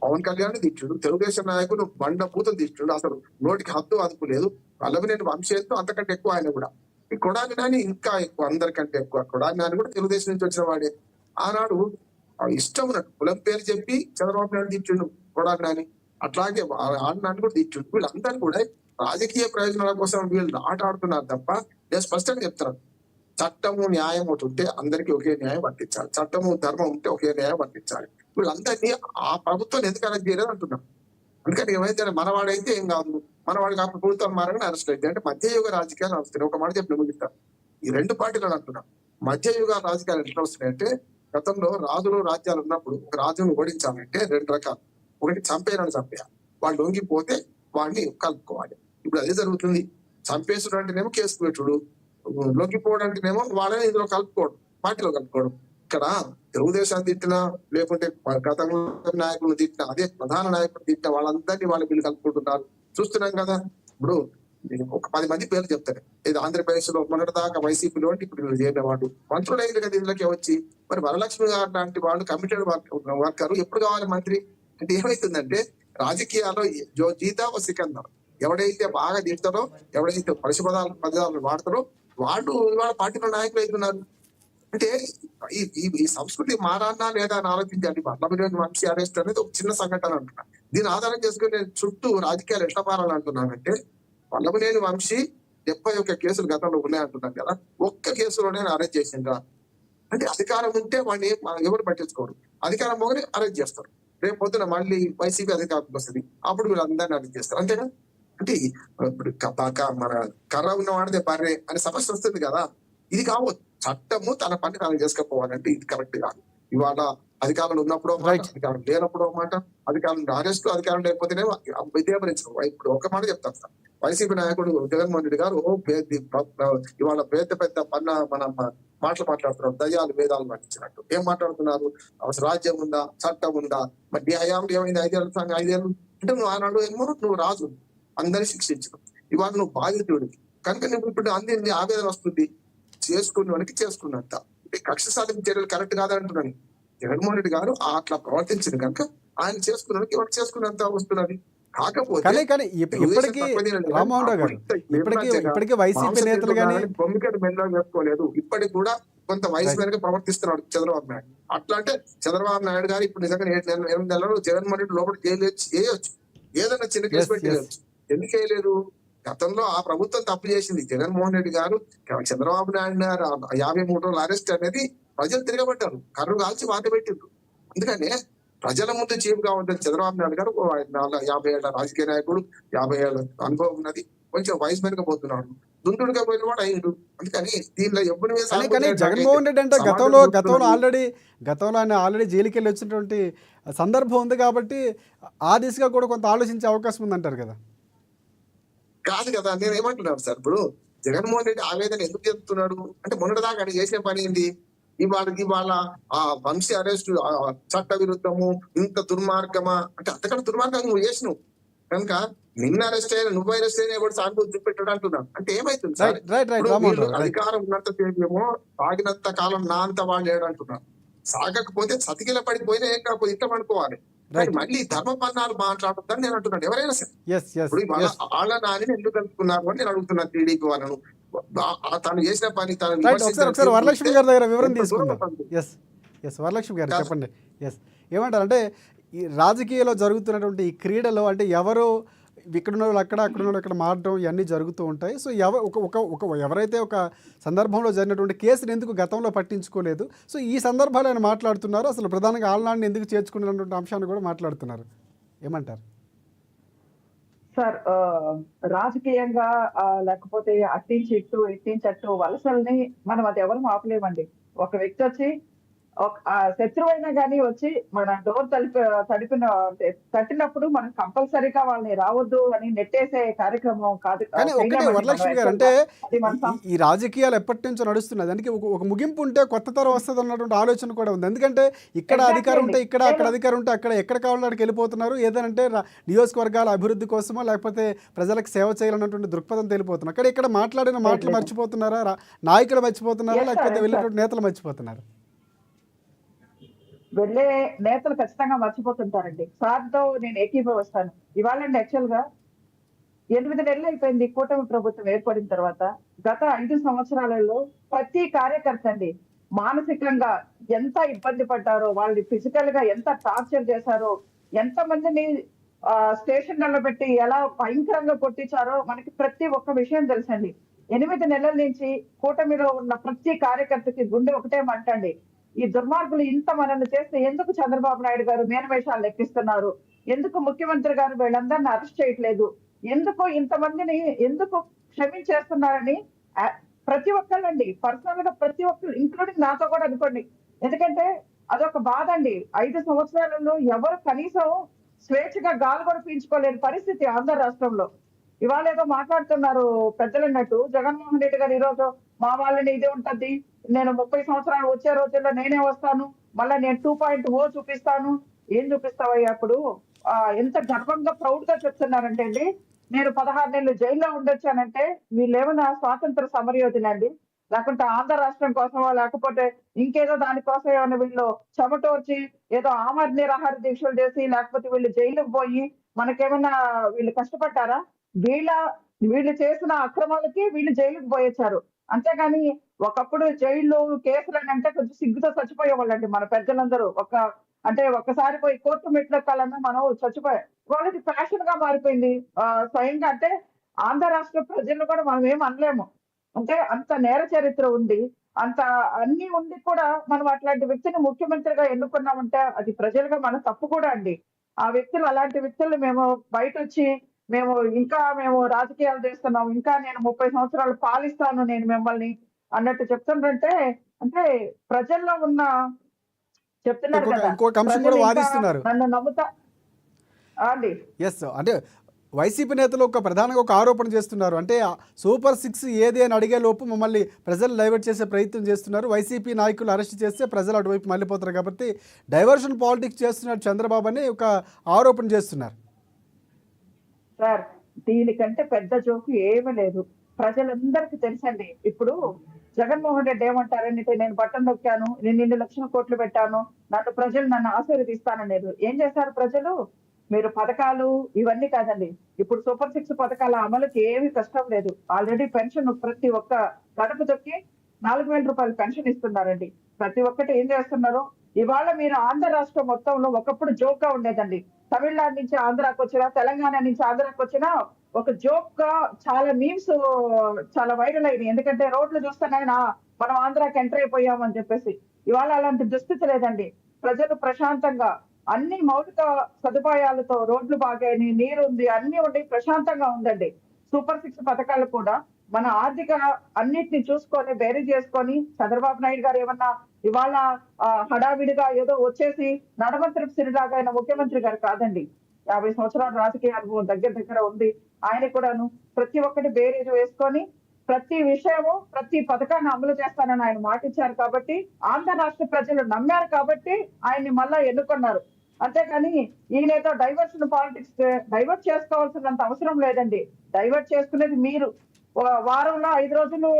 పవన్ కళ్యాణ్ తిట్టిండు, తెలుగుదేశం నాయకులు బండ పూతలు తిట్టిండు, అసలు నోటికి హద్దు అదుపు లేదు. వల్లభనేని వంశీతో అంతకంటే ఎక్కువ ఆయన కూడా. ఈ కొడాలి నాని ఇంకా ఎక్కువ, అందరికంటే ఎక్కువ. కొడాలి నాని కూడా తెలుగుదేశం నుంచి వచ్చిన వాడే. ఆనాడు ఇష్టం ఉన్నట్టు కులం పేరు చెప్పి చంద్రబాబు నాయుడు తిట్టిండు కొడాలి నాని, అట్లాగే ఆడనాన్ని కూడా తిట్టిండు. వీళ్ళందరూ కూడా రాజకీయ ప్రయోజనాల కోసం వీళ్ళు ఆట ఆడుతున్నారు తప్ప నేను స్పష్టంగా చెప్తాను, చట్టము న్యాయం ఒకటి ఉంటే అందరికీ ఒకే న్యాయం వర్తించాలి, చట్టము ధర్మం ఉంటే ఒకే న్యాయం వర్తించాలి. వీళ్ళందరినీ ఆ ప్రభుత్వం ఎందుకు అరెస్ట్ చేయలేదు అంటున్నాం. అందుకని ఏమైతే మనవాడైతే ఏం కాదు, మనవాడికి ఆ ప్రభుత్వం మారని అరెస్ట్ అయితే అంటే మధ్యయుగ రాజకీయాలు వస్తున్నాయి. ఒక మాట చెప్పి ముగిస్తాను, ఈ రెండు పార్టీలను అంటున్నాం. మధ్యయుగ రాజకీయాలు ఎట్లా వస్తున్నాయంటే, గతంలో రాజులు రాజ్యాలు ఉన్నప్పుడు ఒక రాజును ఓడించాలంటే రెండు రకాలు. ఒకటి చంపేయాలని చంపేయాలి, వాళ్ళు లొంగిపోతే వాడిని కలుపుకోవాలి. ఇప్పుడు అదే జరుగుతుంది. చంపేసుడు అంటేనేమో కేసు పెట్టుడు, లొంగిపోవడం అంటేనేమో వాళ్ళని ఇందులో కలుపుకోవడం, పార్టీలో కలుపుకోవడం. ఇక్కడ తెలుగుదేశాన్ని తిట్టినా లేకుంటే గతంలో నాయకులను తిట్టినా, అదే ప్రధాన నాయకులు తిట్టిన వాళ్ళందరినీ వాళ్ళ వీళ్ళు కలుపుకుంటున్నారు, చూస్తున్నాం కదా. ఇప్పుడు నేను ఒక 10 మంది పేర్లు చెప్తాను. ఇది ఆంధ్రప్రదేశ్ లో మొన్నటి దాకా వైసీపీలో ఇప్పుడు వీళ్ళు చేరినవాడు మంత్రులు అయింది కదా ఇందులోకి వచ్చి. మరి వరలక్ష్మి గారు లాంటి వాళ్ళు కమిటెడ్ వర్కర్ ఎప్పుడు కావాలి మంత్రి అంటే ఏమైతుందంటే, రాజకీయాల్లో జో జీతా ఓ సికందర్, ఎవడైతే బాగా తిడతారో, ఎవడైతే పదాలు వాడతారో వాళ్ళు ఇవాళ పార్టీలో నాయకులు అవుతున్నారు. అంటే ఈ ఈ సంస్కృతి మారానా లేదా అని ఆలోచించాలి. వల్లభనేని వంశీ అరెస్ట్ అనేది ఒక చిన్న సంఘటన అంటున్నా. దీని ఆధారం చేసుకుని నేను చుట్టూ రాజకీయాలు ఎట్లా మారాలంటున్నానంటే, వల్లభనేని వంశీ 71 కేసులు గతంలో ఉన్నాయంటున్నాను కదా, ఒక్క కేసులోనే అరెస్ట్ చేసిండ్రా అంటే అధికారం ఉంటే వాడిని ఎవరు పట్టించుకోరు, అధికారం పోగానే అరెస్ట్ చేస్తారు. రేపు పొద్దున మళ్ళీ వైసీపీ అధికారంకి వస్తుంది, అప్పుడు వీళ్ళందరినీ అరెస్ట్ చేస్తారు. అంతేనా? అంటే ఇప్పుడు మన కర్ర ఉన్న వాడితే బర్రె అనే సమస్య వస్తుంది కదా. ఇది కావచ్చు, చట్టము తన పని తాను చేసుకపోవాలంటే ఇది కరెక్ట్ కాదు. ఇవాళ అధికారులు ఉన్నప్పుడు మాట, అధికారం లేనప్పుడు మాట, అధికారులు అరెస్ట్, అధికారం లేకపోతేనే విద్యాపరించడం. ఇప్పుడు ఒక మాట చెప్తాను సార్, వైసీపీ నాయకుడు జగన్మోహన్ రెడ్డి గారు ఇవాళ పెద్ద మన మాటలు మాట్లాడుతున్నారు, దయ్యాలు వేదాలు పట్టించినట్టు. ఏం మాట్లాడుతున్నారు? అసలు రాజ్యం ఉందా, చట్టం ఉందా? మరి నీ హయాంలో ఏమైంది? 5 ఏళ్ళు అంటే నువ్వు ఆనాడు ఏమో నువ్వు రాజు, అందరినీ శిక్షించు. ఇవాళ నువ్వు బాధితుడు కనుక నువ్వు ఇప్పుడు అందరినీ ఆవేదన వస్తుంది, చేసుకున్నవానికి చేసుకున్నంత. కక్ష సాధింపు చర్యలు కరెక్ట్ కాదంటున్నాను. జగన్మోహన్ రెడ్డి గారు అట్లా ప్రవర్తించింది కనుక ఆయన చేసుకున్నానికి ఎవరు చేసుకున్నంత వస్తున్నది. కాకపోతే కానీ ఇప్పటికీ రామ్మోహన్ రావు గారు ఇప్పటికీ వైసీపీ నేతలు కానీ బొమ్మికలు మెల్లో చెప్పుకోలేదు. ఇప్పటికి కూడా కొంత వయసు మేరకు ప్రవర్తిస్తున్నాడు చంద్రబాబు నాయుడు. అట్లా అంటే చంద్రబాబు నాయుడు గారు ఇప్పుడు నిజంగా 8 నెలలు జగన్మోహన్ రెడ్డి లోపల జైలు వేయొచ్చు, ఏదైనా చిన్న కేసు పెట్టి వేయొచ్చు. ఎందుకు వేయలేదు? గతంలో ఆ ప్రభుత్వం తప్పు చేసింది. జగన్మోహన్ రెడ్డి గారు చంద్రబాబు నాయుడు గారు 53 రోజుల అరెస్ట్ అనేది ప్రజలు తిరగబడ్డారు, కర్రు కాల్చి వాత పెట్టిండ్రు. అందుకనే ప్రజల ముందు చీఫ్ గా ఉంటుంది చంద్రబాబు నాయుడు గారు. 50 ఏళ్ల రాజకీయ నాయకుడు, 50 ఏళ్ల అనుభవం ఉన్నది, కొంచెం వయసు వెనుక పోతున్నాడు, దుందుడుగా పోయిన వాడు అయ్యిండు. అందుకని దీనిలో ఎప్పుడు కానీ జగన్మోహన్ రెడ్డి అంటే గతంలో ఆయన ఆల్రెడీ జైలుకి వెళ్ళి వచ్చినటువంటి సందర్భం ఉంది కాబట్టి ఆ దిశగా కూడా కొంత ఆలోచించే అవకాశం ఉందంటారు కదా. కాదు కదా, నేను ఏమంటున్నాను సార్, ఇప్పుడు జగన్మోహన్ రెడ్డి ఆవేదన ఎందుకు చెప్తున్నాడు అంటే, మొన్నటిదాకా ఆయన చేసిన పని ఏంటి? ఇవాళ ఆ వంశీ అరెస్టు చట్ట విరుద్ధము, ఇంత దుర్మార్గమా అంటే అంతకంటే దుర్మార్గం నువ్వు చేసినావు కనుక నిన్న అరెస్ట్ అయినా నువ్వు అరెస్ట్ అయినా కూడా సానుభూతి చూపెట్టాడు అంటున్నాను. అంటే ఏమైతుంది సార్, అధికారం ఉన్నంత సేపేమో సాగినంత కాలం నా అంత వాళ్ళు ఏడంటున్నారు, సాగకపోతే సతికిల పడిపోయినా ఏం కాకపోతే ఇంత పడుకోవాలి. మళ్ళీ ధర్మ పన్నాలు మాట్లాడుతుందని నేను అంటున్నాను. ఎవరైనా సరే ఇప్పుడు వాళ్ళ నాని ఎందుకు కలుపుకున్నారు అని నేను అడుగుతున్నాను టీడీపీ వాళ్ళను. తను చేసిన పని తను వరలక్ష్మి గారి దగ్గర వివరణ తీసుకుందాం. వరలక్ష్మి గారు చెప్పండి. ఏమంటారు అంటే ఈ రాజకీయాల్లో జరుగుతున్నటువంటి ఈ క్రీడలో అంటే ఎవరు ఇక్కడున్న వాళ్ళు అక్కడ ఉన్న ఇక్కడ మారడం ఇవన్నీ జరుగుతూ ఉంటాయి. సో ఎవరైతే ఒక సందర్భంలో జరిగినటువంటి కేసుని ఎందుకు గతంలో పట్టించుకోలేదు, సో ఈ సందర్భాలు ఆయన మాట్లాడుతున్నారు. అసలు ప్రధానంగా ఆళ్ళనాడిని ఎందుకు చేర్చుకున్నటువంటి అంశాన్ని కూడా మాట్లాడుతున్నారు. ఏమంటారు సార్? రాజకీయంగా లేకపోతే అట్టించి ఇట్టు వలసల్ని మనం అది ఎవరు ఆపలేమండి. ఒక వ్యక్తి వచ్చి శత్రువైనా కానీ వచ్చి మన డోర్ తట్టినప్పుడు మనం కంపల్సరీగా వాళ్ళని రావద్దు అని నెట్టేసే కార్యక్రమం కాదు. కానీ ఒకటే వరలక్ష్మి గారు అంటే ఈ రాజకీయాలు ఎప్పటి నుంచో నడుస్తున్నది, అందుకే ఒక ముగింపు ఉంటే కొత్త తరం వస్తుంది అన్నటువంటి ఆలోచన కూడా ఉంది. ఎందుకంటే ఇక్కడ అధికారం ఉంటే ఇక్కడ, అక్కడ అధికారం ఉంటే అక్కడ, ఎక్కడ కావాలో అక్కడికి వెళ్ళిపోతున్నారు. ఏదంటే నియోజకవర్గాల అభివృద్ధి కోసమో లేకపోతే ప్రజలకు సేవ చేయాలన్నటువంటి దృక్పథం తెలిపోతున్నారు. అక్కడ ఇక్కడ మాట్లాడిన మాటలు మర్చిపోతున్నారా, నాయకులు మర్చిపోతున్నారా, లేకపోతే వెళ్ళేటువంటి నేతలు మర్చిపోతున్నారు? వెళ్ళే నేతలు ఖచ్చితంగా మర్చిపోతుంటారండి. సార్తో నేను ఏకీభవిస్తాను. ఇవాళండి యాక్చువల్ గా 8 నెలలు అయిపోయింది కూటమి ప్రభుత్వం ఏర్పడిన తర్వాత. గత 5 సంవత్సరాలలో ప్రతి కార్యకర్త అండి మానసికంగా ఎంత ఇబ్బంది పడ్డారో, వాళ్ళని ఫిజికల్ గా ఎంత టార్చర్ చేశారో, ఎంత మందిని స్టేషన్లలో పెట్టి ఎలా భయంకరంగా కొట్టించారో మనకి ప్రతి ఒక్క విషయం తెలుసండి. 8 నెలల నుంచి కూటమిలో ఉన్న ప్రతి కార్యకర్తకి గుండె ఒకటే మంటండి. ఈ దుర్మార్గులు ఇంత మనల్ని చేస్తే ఎందుకు చంద్రబాబు నాయుడు గారు మేనమేషాలు లెక్కిస్తున్నారు? ఎందుకు ముఖ్యమంత్రి గారు వీళ్ళందరిని అరెస్ట్ చేయట్లేదు? ఎందుకు ఇంతమందిని ఎందుకు క్షమించేస్తున్నారని ప్రతి ఒక్కళ్ళండి, పర్సనల్ గా ప్రతి ఒక్కరు ఇంక్లూడింగ్ నాతో కూడా అనుకోండి. ఎందుకంటే అదొక బాధ అండి. 5 సంవత్సరాలలో ఎవరు కనీసం స్వేచ్ఛగా గాలి కూడా పీల్చుకోలేని పరిస్థితి ఆంధ్ర రాష్ట్రంలో. ఇవాళ ఏదో మాట్లాడుతున్నారు పెద్దలన్నట్టు. జగన్మోహన్ రెడ్డి గారు ఈరోజు మా వాళ్ళని ఇదే ఉంటది, నేను 30 సంవత్సరాలు వచ్చే రోజుల్లో నేనే వస్తాను, మళ్ళా నేను 2.0 చూపిస్తాను. ఏం చూపిస్తావయ్యా అప్పుడు? ఎంత గర్వంగా ప్రౌడ్ గా చెప్తున్నారంటే అండి, నేను 16 నెలలు జైల్లో ఉండొచ్చానంటే వీళ్ళేమన్నా స్వాతంత్ర సమరయోధులండి? లేకుంటే ఆంధ్ర రాష్ట్రం కోసమో, లేకపోతే ఇంకేదో దానికోసం ఏమైనా వీళ్ళు చెమటోర్చి ఏదో ఆమరణ నిరాహార దీక్షలు చేసి, లేకపోతే వీళ్ళు జైలుకు పోయి మనకేమన్నా వీళ్ళు కష్టపడ్డారా? వీళ్ళ వీళ్ళు చేసిన అక్రమాలకి వీళ్ళు జైలుకు పోయొచ్చారు. అంతేగాని ఒకప్పుడు జైళ్ళు కేసులని అంటే కొంచెం సిగ్గుతో చచ్చిపోయేవాళ్ళండి మన పెద్దలందరూ. అంటే ఒక్కసారి పోయి కోర్టు మెట్లెక్కాలన్నా మనం చచ్చిపోయాం. వాళ్ళకి ఫ్యాషన్ గా మారిపోయింది. స్వయంగా అంటే ఆంధ్ర రాష్ట్ర ప్రజలను కూడా మనం ఏం అనలేము. అంటే అంత నేర చరిత్ర ఉంది, అంత అన్ని ఉండి కూడా మనం అట్లాంటి వ్యక్తిని ముఖ్యమంత్రిగా ఎన్నుకున్నామంటే అది ప్రజలుగా మన తప్పు కూడా అండి. ఆ వ్యక్తులు అలాంటి వ్యక్తులు మేము బయటొచ్చి మేము రాజకీయాలు చేస్తున్నాం, ఇంకా నేను 30 సంవత్సరాలు పాలిస్తాను నేను మిమ్మల్ని అన్నట్టు చెప్తుండ్రంటే, అంటే ప్రజల్లో ఉన్న చెప్తున్నారు కదా, ఇంకొక అంశం కూడా ప్రజలు ఇంకా వాదిస్తున్నారు. నన్ను నమ్ముతా అండి. ఎస్, అంటే వైసీపీ నేతలు ప్రధానంగా ఒక ఆరోపణ చేస్తున్నారు. అంటే సూపర్ 6 ఏది అని అడిగే లోపు మమ్మల్ని ప్రజలు డైవర్ట్ చేసే ప్రయత్నం చేస్తున్నారు. వైసీపీ నాయకులు అరెస్ట్ చేస్తే ప్రజలు అటువైపు మళ్ళీపోతారు కాబట్టి డైవర్షన్ పాలిటిక్స్ చేస్తున్నారు చంద్రబాబు అని ఒక ఆరోపణ చేస్తున్నారు. సార్, దీనికంటే పెద్ద జోకు ఏమీ లేదు. ప్రజలందరికీ తెలుసండి. ఇప్పుడు జగన్మోహన్ రెడ్డి ఏమంటారంటే, నేను బటన్ నొక్కాను, నేను 2 లక్షల కోట్లు పెట్టాను, నన్ను ఆశీర్వదిస్తాననేది. ఏం చేశారు ప్రజలు? మీరు పథకాలు ఇవన్నీ కాదండి, ఇప్పుడు సూపర్ 6 పథకాల అమలుకి ఏమీ కష్టం లేదు. ఆల్రెడీ పెన్షన్ ప్రతి ఒక్క గడప తొక్కి 4,000 రూపాయలు పెన్షన్ ఇస్తున్నారండి. ప్రతి ఒక్కటి ఏం చేస్తున్నారు? ఇవాళ మీరు ఆంధ్ర రాష్ట్రం మొత్తంలో ఒకప్పుడు జోక్ గా ఉండేదండి. తమిళనాడు నుంచి ఆంధ్రాకి వచ్చినా, తెలంగాణ నుంచి ఆంధ్రాకి వచ్చినా ఒక జోక్ గా చాలా మీమ్స్ చాలా వైరల్ అయినాయి. ఎందుకంటే రోడ్లు చూస్తున్నాయినా మనం ఆంధ్రాకి ఎంటర్ అయిపోయామని చెప్పేసి. ఇవాళ అలాంటి దుస్థితి లేదండి. ప్రజలు ప్రశాంతంగా అన్ని మౌలిక సదుపాయాలతో, రోడ్లు బాగాని, నీరు ఉంది, అన్ని ఉండి ప్రశాంతంగా ఉందండి. సూపర్ 6 పథకాలు కూడా మన ఆర్థిక అన్నిటిని చూసుకొని బేరీ చేసుకొని, చంద్రబాబు నాయుడు గారు ఏమన్నా ఇవాళ హడావిడిగా ఏదో వచ్చేసి నడమంత్రి సిరిలాగా ఆయన ముఖ్యమంత్రి గారు కాదండి. 50 సంవత్సరాల రాజకీయ అనుభవం దగ్గర ఉంది. ఆయన కూడాను ప్రతి ఒక్కటి బేరీజు వేసుకొని ప్రతి విషయము, ప్రతి పథకాన్ని అమలు చేస్తానని ఆయన మాట ఇచ్చారు కాబట్టి, ఆంధ్ర రాష్ట్ర ప్రజలు నమ్మారు కాబట్టి ఆయన్ని మళ్ళా ఎన్నుకున్నారు. అంతేకాని ఈయనేదో డైవర్షన్ పాలిటిక్స్ డైవర్ట్ చేసుకోవాల్సినంత అవసరం లేదండి. డైవర్ట్ చేసుకునేది మీరు. వారంలో 5 రోజులు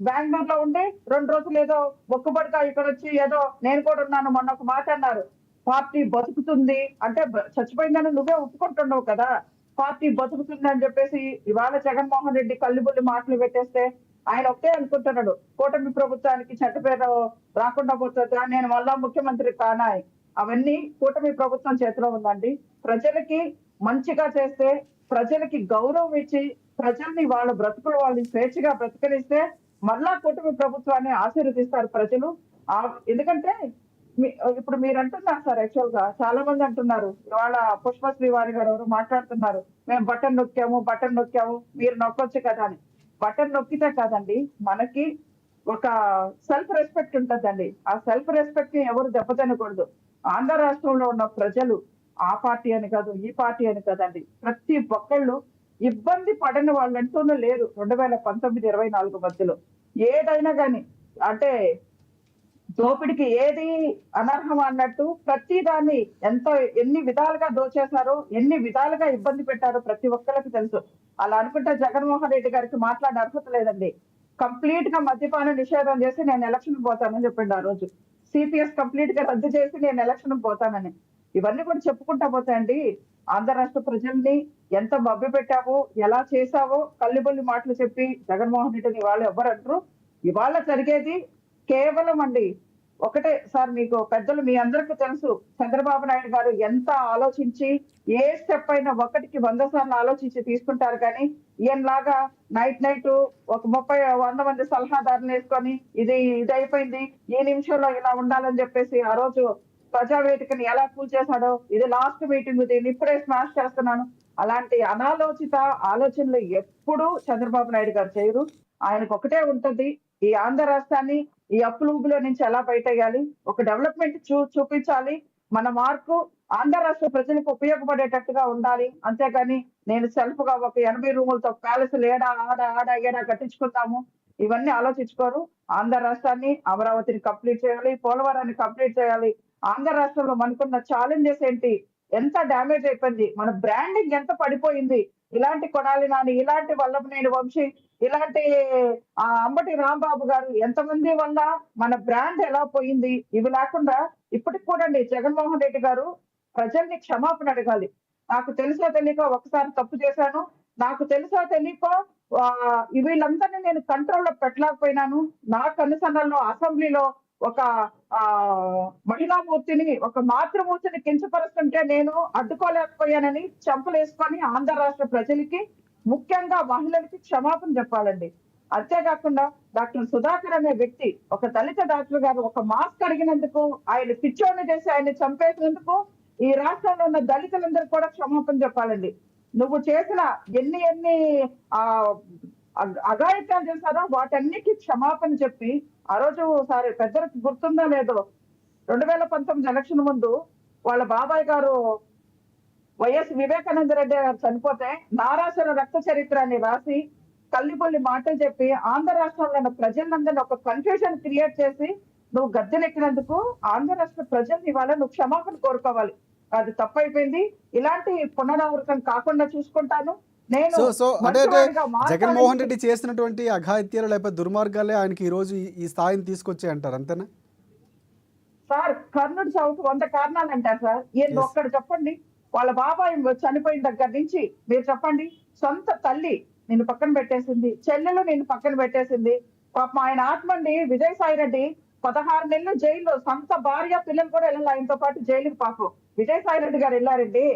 బెంగళూరులో ఉండి 2 రోజులు ఏదో మొక్కుబడిగా ఇక్కడ వచ్చి ఏదో నేను కూడా ఉన్నాను మొన్న ఒక మాట అన్నారు. పార్టీ బతుకుతుంది అంటే చచ్చిపోయిందని నువ్వే ఒప్పుకుంటున్నావు కదా. పార్టీ బతుకుతుంది అని చెప్పేసి ఇవాళ జగన్మోహన్ రెడ్డి కల్లిబుల్లి మాటలు పెట్టేస్తే ఆయన ఒకటే అనుకుంటున్నాడు, కూటమి ప్రభుత్వానికి చెడ్డ పేరు రాకుండా పోతుందా, నేను మళ్ళా ముఖ్యమంత్రి కానా. అవన్నీ కూటమి ప్రభుత్వం చేతిలో ఉందండి. ప్రజలకి మంచిగా చేస్తే, ప్రజలకి గౌరవం ఇచ్చి, ప్రజల్ని వాళ్ళ బ్రతుకులు వాళ్ళని స్వేచ్ఛగా బ్రతకనిస్తే మళ్ళా కూటమి ప్రభుత్వాన్ని ఆశీర్వదిస్తారు ప్రజలు. ఎందుకంటే ఇప్పుడు మీరు అంటున్నారు సార్, యాక్చువల్ గా చాలా మంది అంటున్నారు, ఇవాళ పుష్పశ్రీ వారి గారు ఎవరు మాట్లాడుతున్నారు, మేము బటన్ నొక్కాము మీరు నొక్కొచ్చు కదా అని. బటన్ నొక్కితే కాదండి, మనకి ఒక సెల్ఫ్ రెస్పెక్ట్ ఉంటుందండి. ఆ సెల్ఫ్ రెస్పెక్ట్ ని ఎవరు దెబ్బతినకూడదు. ఆంధ్ర రాష్ట్రంలో ఉన్న ప్రజలు ఆ పార్టీ అని కాదు, ఈ పార్టీ అని కాదండి, ప్రతి ఒక్కళ్ళు ఇబ్బంది పడని వాళ్ళంటూనే లేరు. 2019-24 మధ్యలో ఏదైనా కానీ, అంటే దోపిడికి ఏది అనర్హం అన్నట్టు ప్రతి దాన్ని ఎన్ని విధాలుగా దోచేశారో, ఎన్ని విధాలుగా ఇబ్బంది పెట్టారో ప్రతి ఒక్కరికి తెలుసు. అలా అనుకుంటే జగన్మోహన్ రెడ్డి గారికి మాట్లాడే అర్హత లేదండి. కంప్లీట్ గా మద్యపాన నిషేధం చేసి నేను ఎలక్షన్ పోతానని చెప్పిండు ఆ రోజు. సిపిఎస్ కంప్లీట్ గా రద్దు చేసి నేను ఎలక్షన్ పోతానని. ఇవన్నీ కూడా చెప్పుకుంటా పోతాయండి. ఆంధ్ర రాష్ట్ర ప్రజల్ని ఎంత మభ్య పెట్టావో, ఎలా చేశావో కల్లిబొల్లి మాటలు చెప్పి జగన్మోహన్ రెడ్డిని ఇవాళ ఎవరంటారు. ఇవాళ జరిగేది కేవలం అండి ఒకటే సార్, మీకు పెద్దలు మీ అందరికీ తెలుసు చంద్రబాబు నాయుడు గారు ఎంత ఆలోచించి ఏ స్టెప్ అయినా ఒకటికి 100 సార్లు ఆలోచించి తీసుకుంటారు. కానీ ఈయనలాగా నైట్ ఒక 30-100 మంది సలహాదారులు వేసుకొని ఇది అయిపోయింది, ఈ నిమిషంలో ఇలా ఉండాలని చెప్పేసి ఆ రోజు ప్రజావేదికని ఎలా కూల్ చేశాడో, ఇది లాస్ట్ మీటింగ్, దీన్ని ఇప్పుడే స్మాష్ చేస్తున్నాను, అలాంటి అనాలోచిత ఆలోచనలు ఎప్పుడూ చంద్రబాబు నాయుడు గారు చేయరు. ఆయనకు ఒకటే ఉంటది, ఈ ఆంధ్ర రాష్ట్రాన్ని ఈ అప్పుల ఊబిలో నుంచి ఎలా బయటేయాలి, ఒక డెవలప్మెంట్ చూపించాలి, మన మార్కు ఆంధ్ర రాష్ట్ర ప్రజలకు ఉపయోగపడేటట్టుగా ఉండాలి. అంతేగాని నేను సెల్ఫ్ గా ఒక 80 రూములతో ప్యాలెస్ ఏడా కట్టించుకుంటాము, ఇవన్నీ ఆలోచించుకోరు. ఆంధ్ర రాష్ట్రాన్ని, అమరావతిని కంప్లీట్ చేయాలి, పోలవరాన్ని కంప్లీట్ చేయాలి. ఆంధ్ర రాష్ట్రంలో మనకున్న ఛాలెంజెస్ ఏంటి, ఎంత డ్యామేజ్ అయిపోయింది, మన బ్రాండింగ్ ఎంత పడిపోయింది. ఇలాంటి కొడాలి నాని, ఇలాంటి వల్లభనేని వంశీ, ఇలాంటి అంబటి రాంబాబు గారు, ఎంతమంది వల్ల మన బ్రాండ్ ఎలా పోయింది. ఇవి లేకుండా ఇప్పటికి కూడా జగన్మోహన్ రెడ్డి గారు ప్రజల్ని క్షమాపణ అడగాలి. నాకు తెలుసో తెలియక ఒకసారి తప్పు చేశాను, నాకు తెలుసో తెలియక వీళ్ళందరినీ నేను కంట్రోల్లో పెట్టలేకపోయినాను, నా కనుసన్నల్లో అసెంబ్లీలో ఒక మహిళామూర్తిని, ఒక మాతృమూర్తిని కించపరుస్తుంటే నేను అడ్డుకోలేకపోయానని చెంపలేసుకొని ఆంధ్ర రాష్ట్ర ప్రజలకి, ముఖ్యంగా మహిళలకి క్షమాపణ చెప్పాలండి. అంతేకాకుండా డాక్టర్ సుధాకర్ అనే వ్యక్తి, ఒక దళిత డాక్టర్ గారు ఒక మాస్క్ అడిగినందుకు, ఆయన పిచ్చోడిని చేసి ఆయన చంపేసినందుకు ఈ రాష్ట్రంలో ఉన్న దళితులందరూ కూడా క్షమాపణ చెప్పాలండి. నువ్వు చేసిన ఎన్ని అఘాయిత్యాలు చేశారో వాటన్నిటికీ క్షమాపణ చెప్పి, ఆ రోజు సారి పెద్దలకు గుర్తుందో లేదో 2019 ఎలక్షన్ ముందు వాళ్ళ బాబాయ్ గారు వైఎస్ వివేకానంద రెడ్డి గారు చనిపోతే నారాసుర రక్త చరిత్ర అని రాసి కల్లిబొల్లి మాటలు చెప్పి ఆంధ్ర రాష్ట్రంలో ఉన్న ప్రజలందరినీ ఒక కన్ఫ్యూజన్ క్రియేట్ చేసి నువ్వు గద్దెనెక్కినందుకు ఆంధ్ర రాష్ట్ర ప్రజల్ని ఇవాళ నువ్వు క్షమాపణ కోరుకోవాలి. అది తప్పైపోయింది. ఇలాంటి పునరావృతం కాకుండా చూసుకుంటాను. నేను అంటే జగన్మోహన్ రెడ్డి చేసినటువంటి అఘాయిత్యాలు లేకపోతే దుర్మార్గాలే ఆయనకి ఈ రోజు ఈ స్థాయిని తీసుకొచ్చాయి అంటారు, అంతేనా సార్? కర్ణుడి చావుకు 100 కారణాలు అంటారు సార్. ఈయన ఒక్కడు చెప్పండి. వాళ్ళ బాబాయ్ చనిపోయిన దగ్గర నుంచి మీరు చెప్పండి. సొంత తల్లి నిన్ను పక్కన పెట్టేసింది, చెల్లెలు నిన్ను పక్కన పెట్టేసింది. పాపం ఆయన ఆత్మండి విజయసాయి రెడ్డి 16 నెలలు జైల్లో, సొంత భార్య పిల్లలు కూడా వెళ్ళాలి ఆయనతో పాటు జైలుకి. పాపం విజయసాయి రెడ్డి గారు వెళ్ళారండి.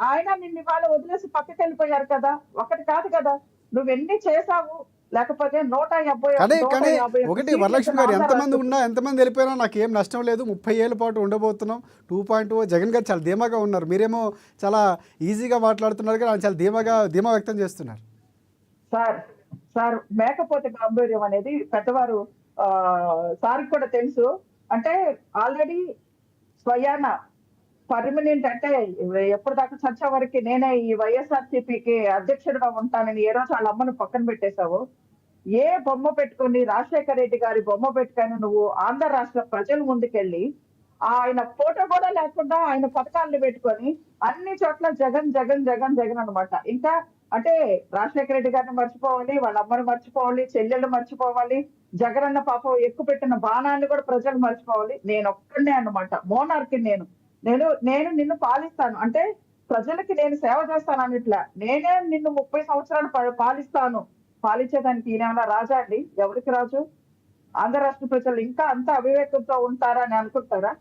ఆయన నిన్ను ఇవాళ వదిలేసి పక్కకి వెళ్ళిపోయారు కదా. ఒకటి కాదు కదా, నువ్వెన్ని చేసావు. లేకపోతే 150 ఒకటి వరలక్ష్మి గారు, ఎంతమంది ఉన్నా ఎంతమంది వెళ్ళిపోయినా నాకు ఏం నష్టం లేదు, 30 ఏళ్ళ పాటు ఉండబోతున్నాం 2.0. జగన్ గారు చాలా ధీమాగా ఉన్నారు, మీరేమో చాలా ఈజీగా మాట్లాడుతున్నారు కానీ ఆయన చాలా ధీమా వ్యక్తం చేస్తున్నారు. సార్ మేకపోతే గాంభీర్యం అనేది పెద్దవారు సార్కి కూడా తెలుసు. అంటే ఆల్రెడీ స్వయాన పర్మనెంట్, అంటే ఎప్పుడు దాకా చర్చ వరకు నేనే ఈ వైఎస్ఆర్సీపీకి అధ్యక్షుడిగా ఉంటానని ఏ రోజు వాళ్ళ అమ్మను పక్కన పెట్టేశావు. ఏ బొమ్మ పెట్టుకొని, రాజశేఖర రెడ్డి గారి బొమ్మ పెట్టుకొని నువ్వు ఆంధ్ర రాష్ట్ర ప్రజల ముందుకెళ్ళి ఆయన ఫోటో కూడా లేకుండా ఆయన పథకాలను పెట్టుకొని అన్ని చోట్ల జగన్ జగన్ జగన్ జగన్ అనమాట. ఇంకా అంటే రాజశేఖర రెడ్డి గారిని మర్చిపోవాలి, వాళ్ళ అమ్మని మర్చిపోవాలి, చెల్లెళ్ళు మర్చిపోవాలి, జగనన్న పాపం ఎక్కువ పెట్టిన బాణాన్ని కూడా ప్రజలు మర్చిపోవాలి. నేను ఒక్కడే అన్నమాట మోనార్కి. నేను నిన్ను పాలిస్తాను అంటే ప్రజలకి నేను సేవ చేస్తాను అన్నట్లా. నేనే నిన్ను 30 సంవత్సరాలు పాలిస్తాను. పాలించేదానికి ఈయనేమన్నా రాజా అండి? ఎవరికి రాజు? ఆంధ్ర రాష్ట్ర ప్రజలు ఇంకా అంత అవివేకంతో ఉంటారా అని అనుకుంటారా?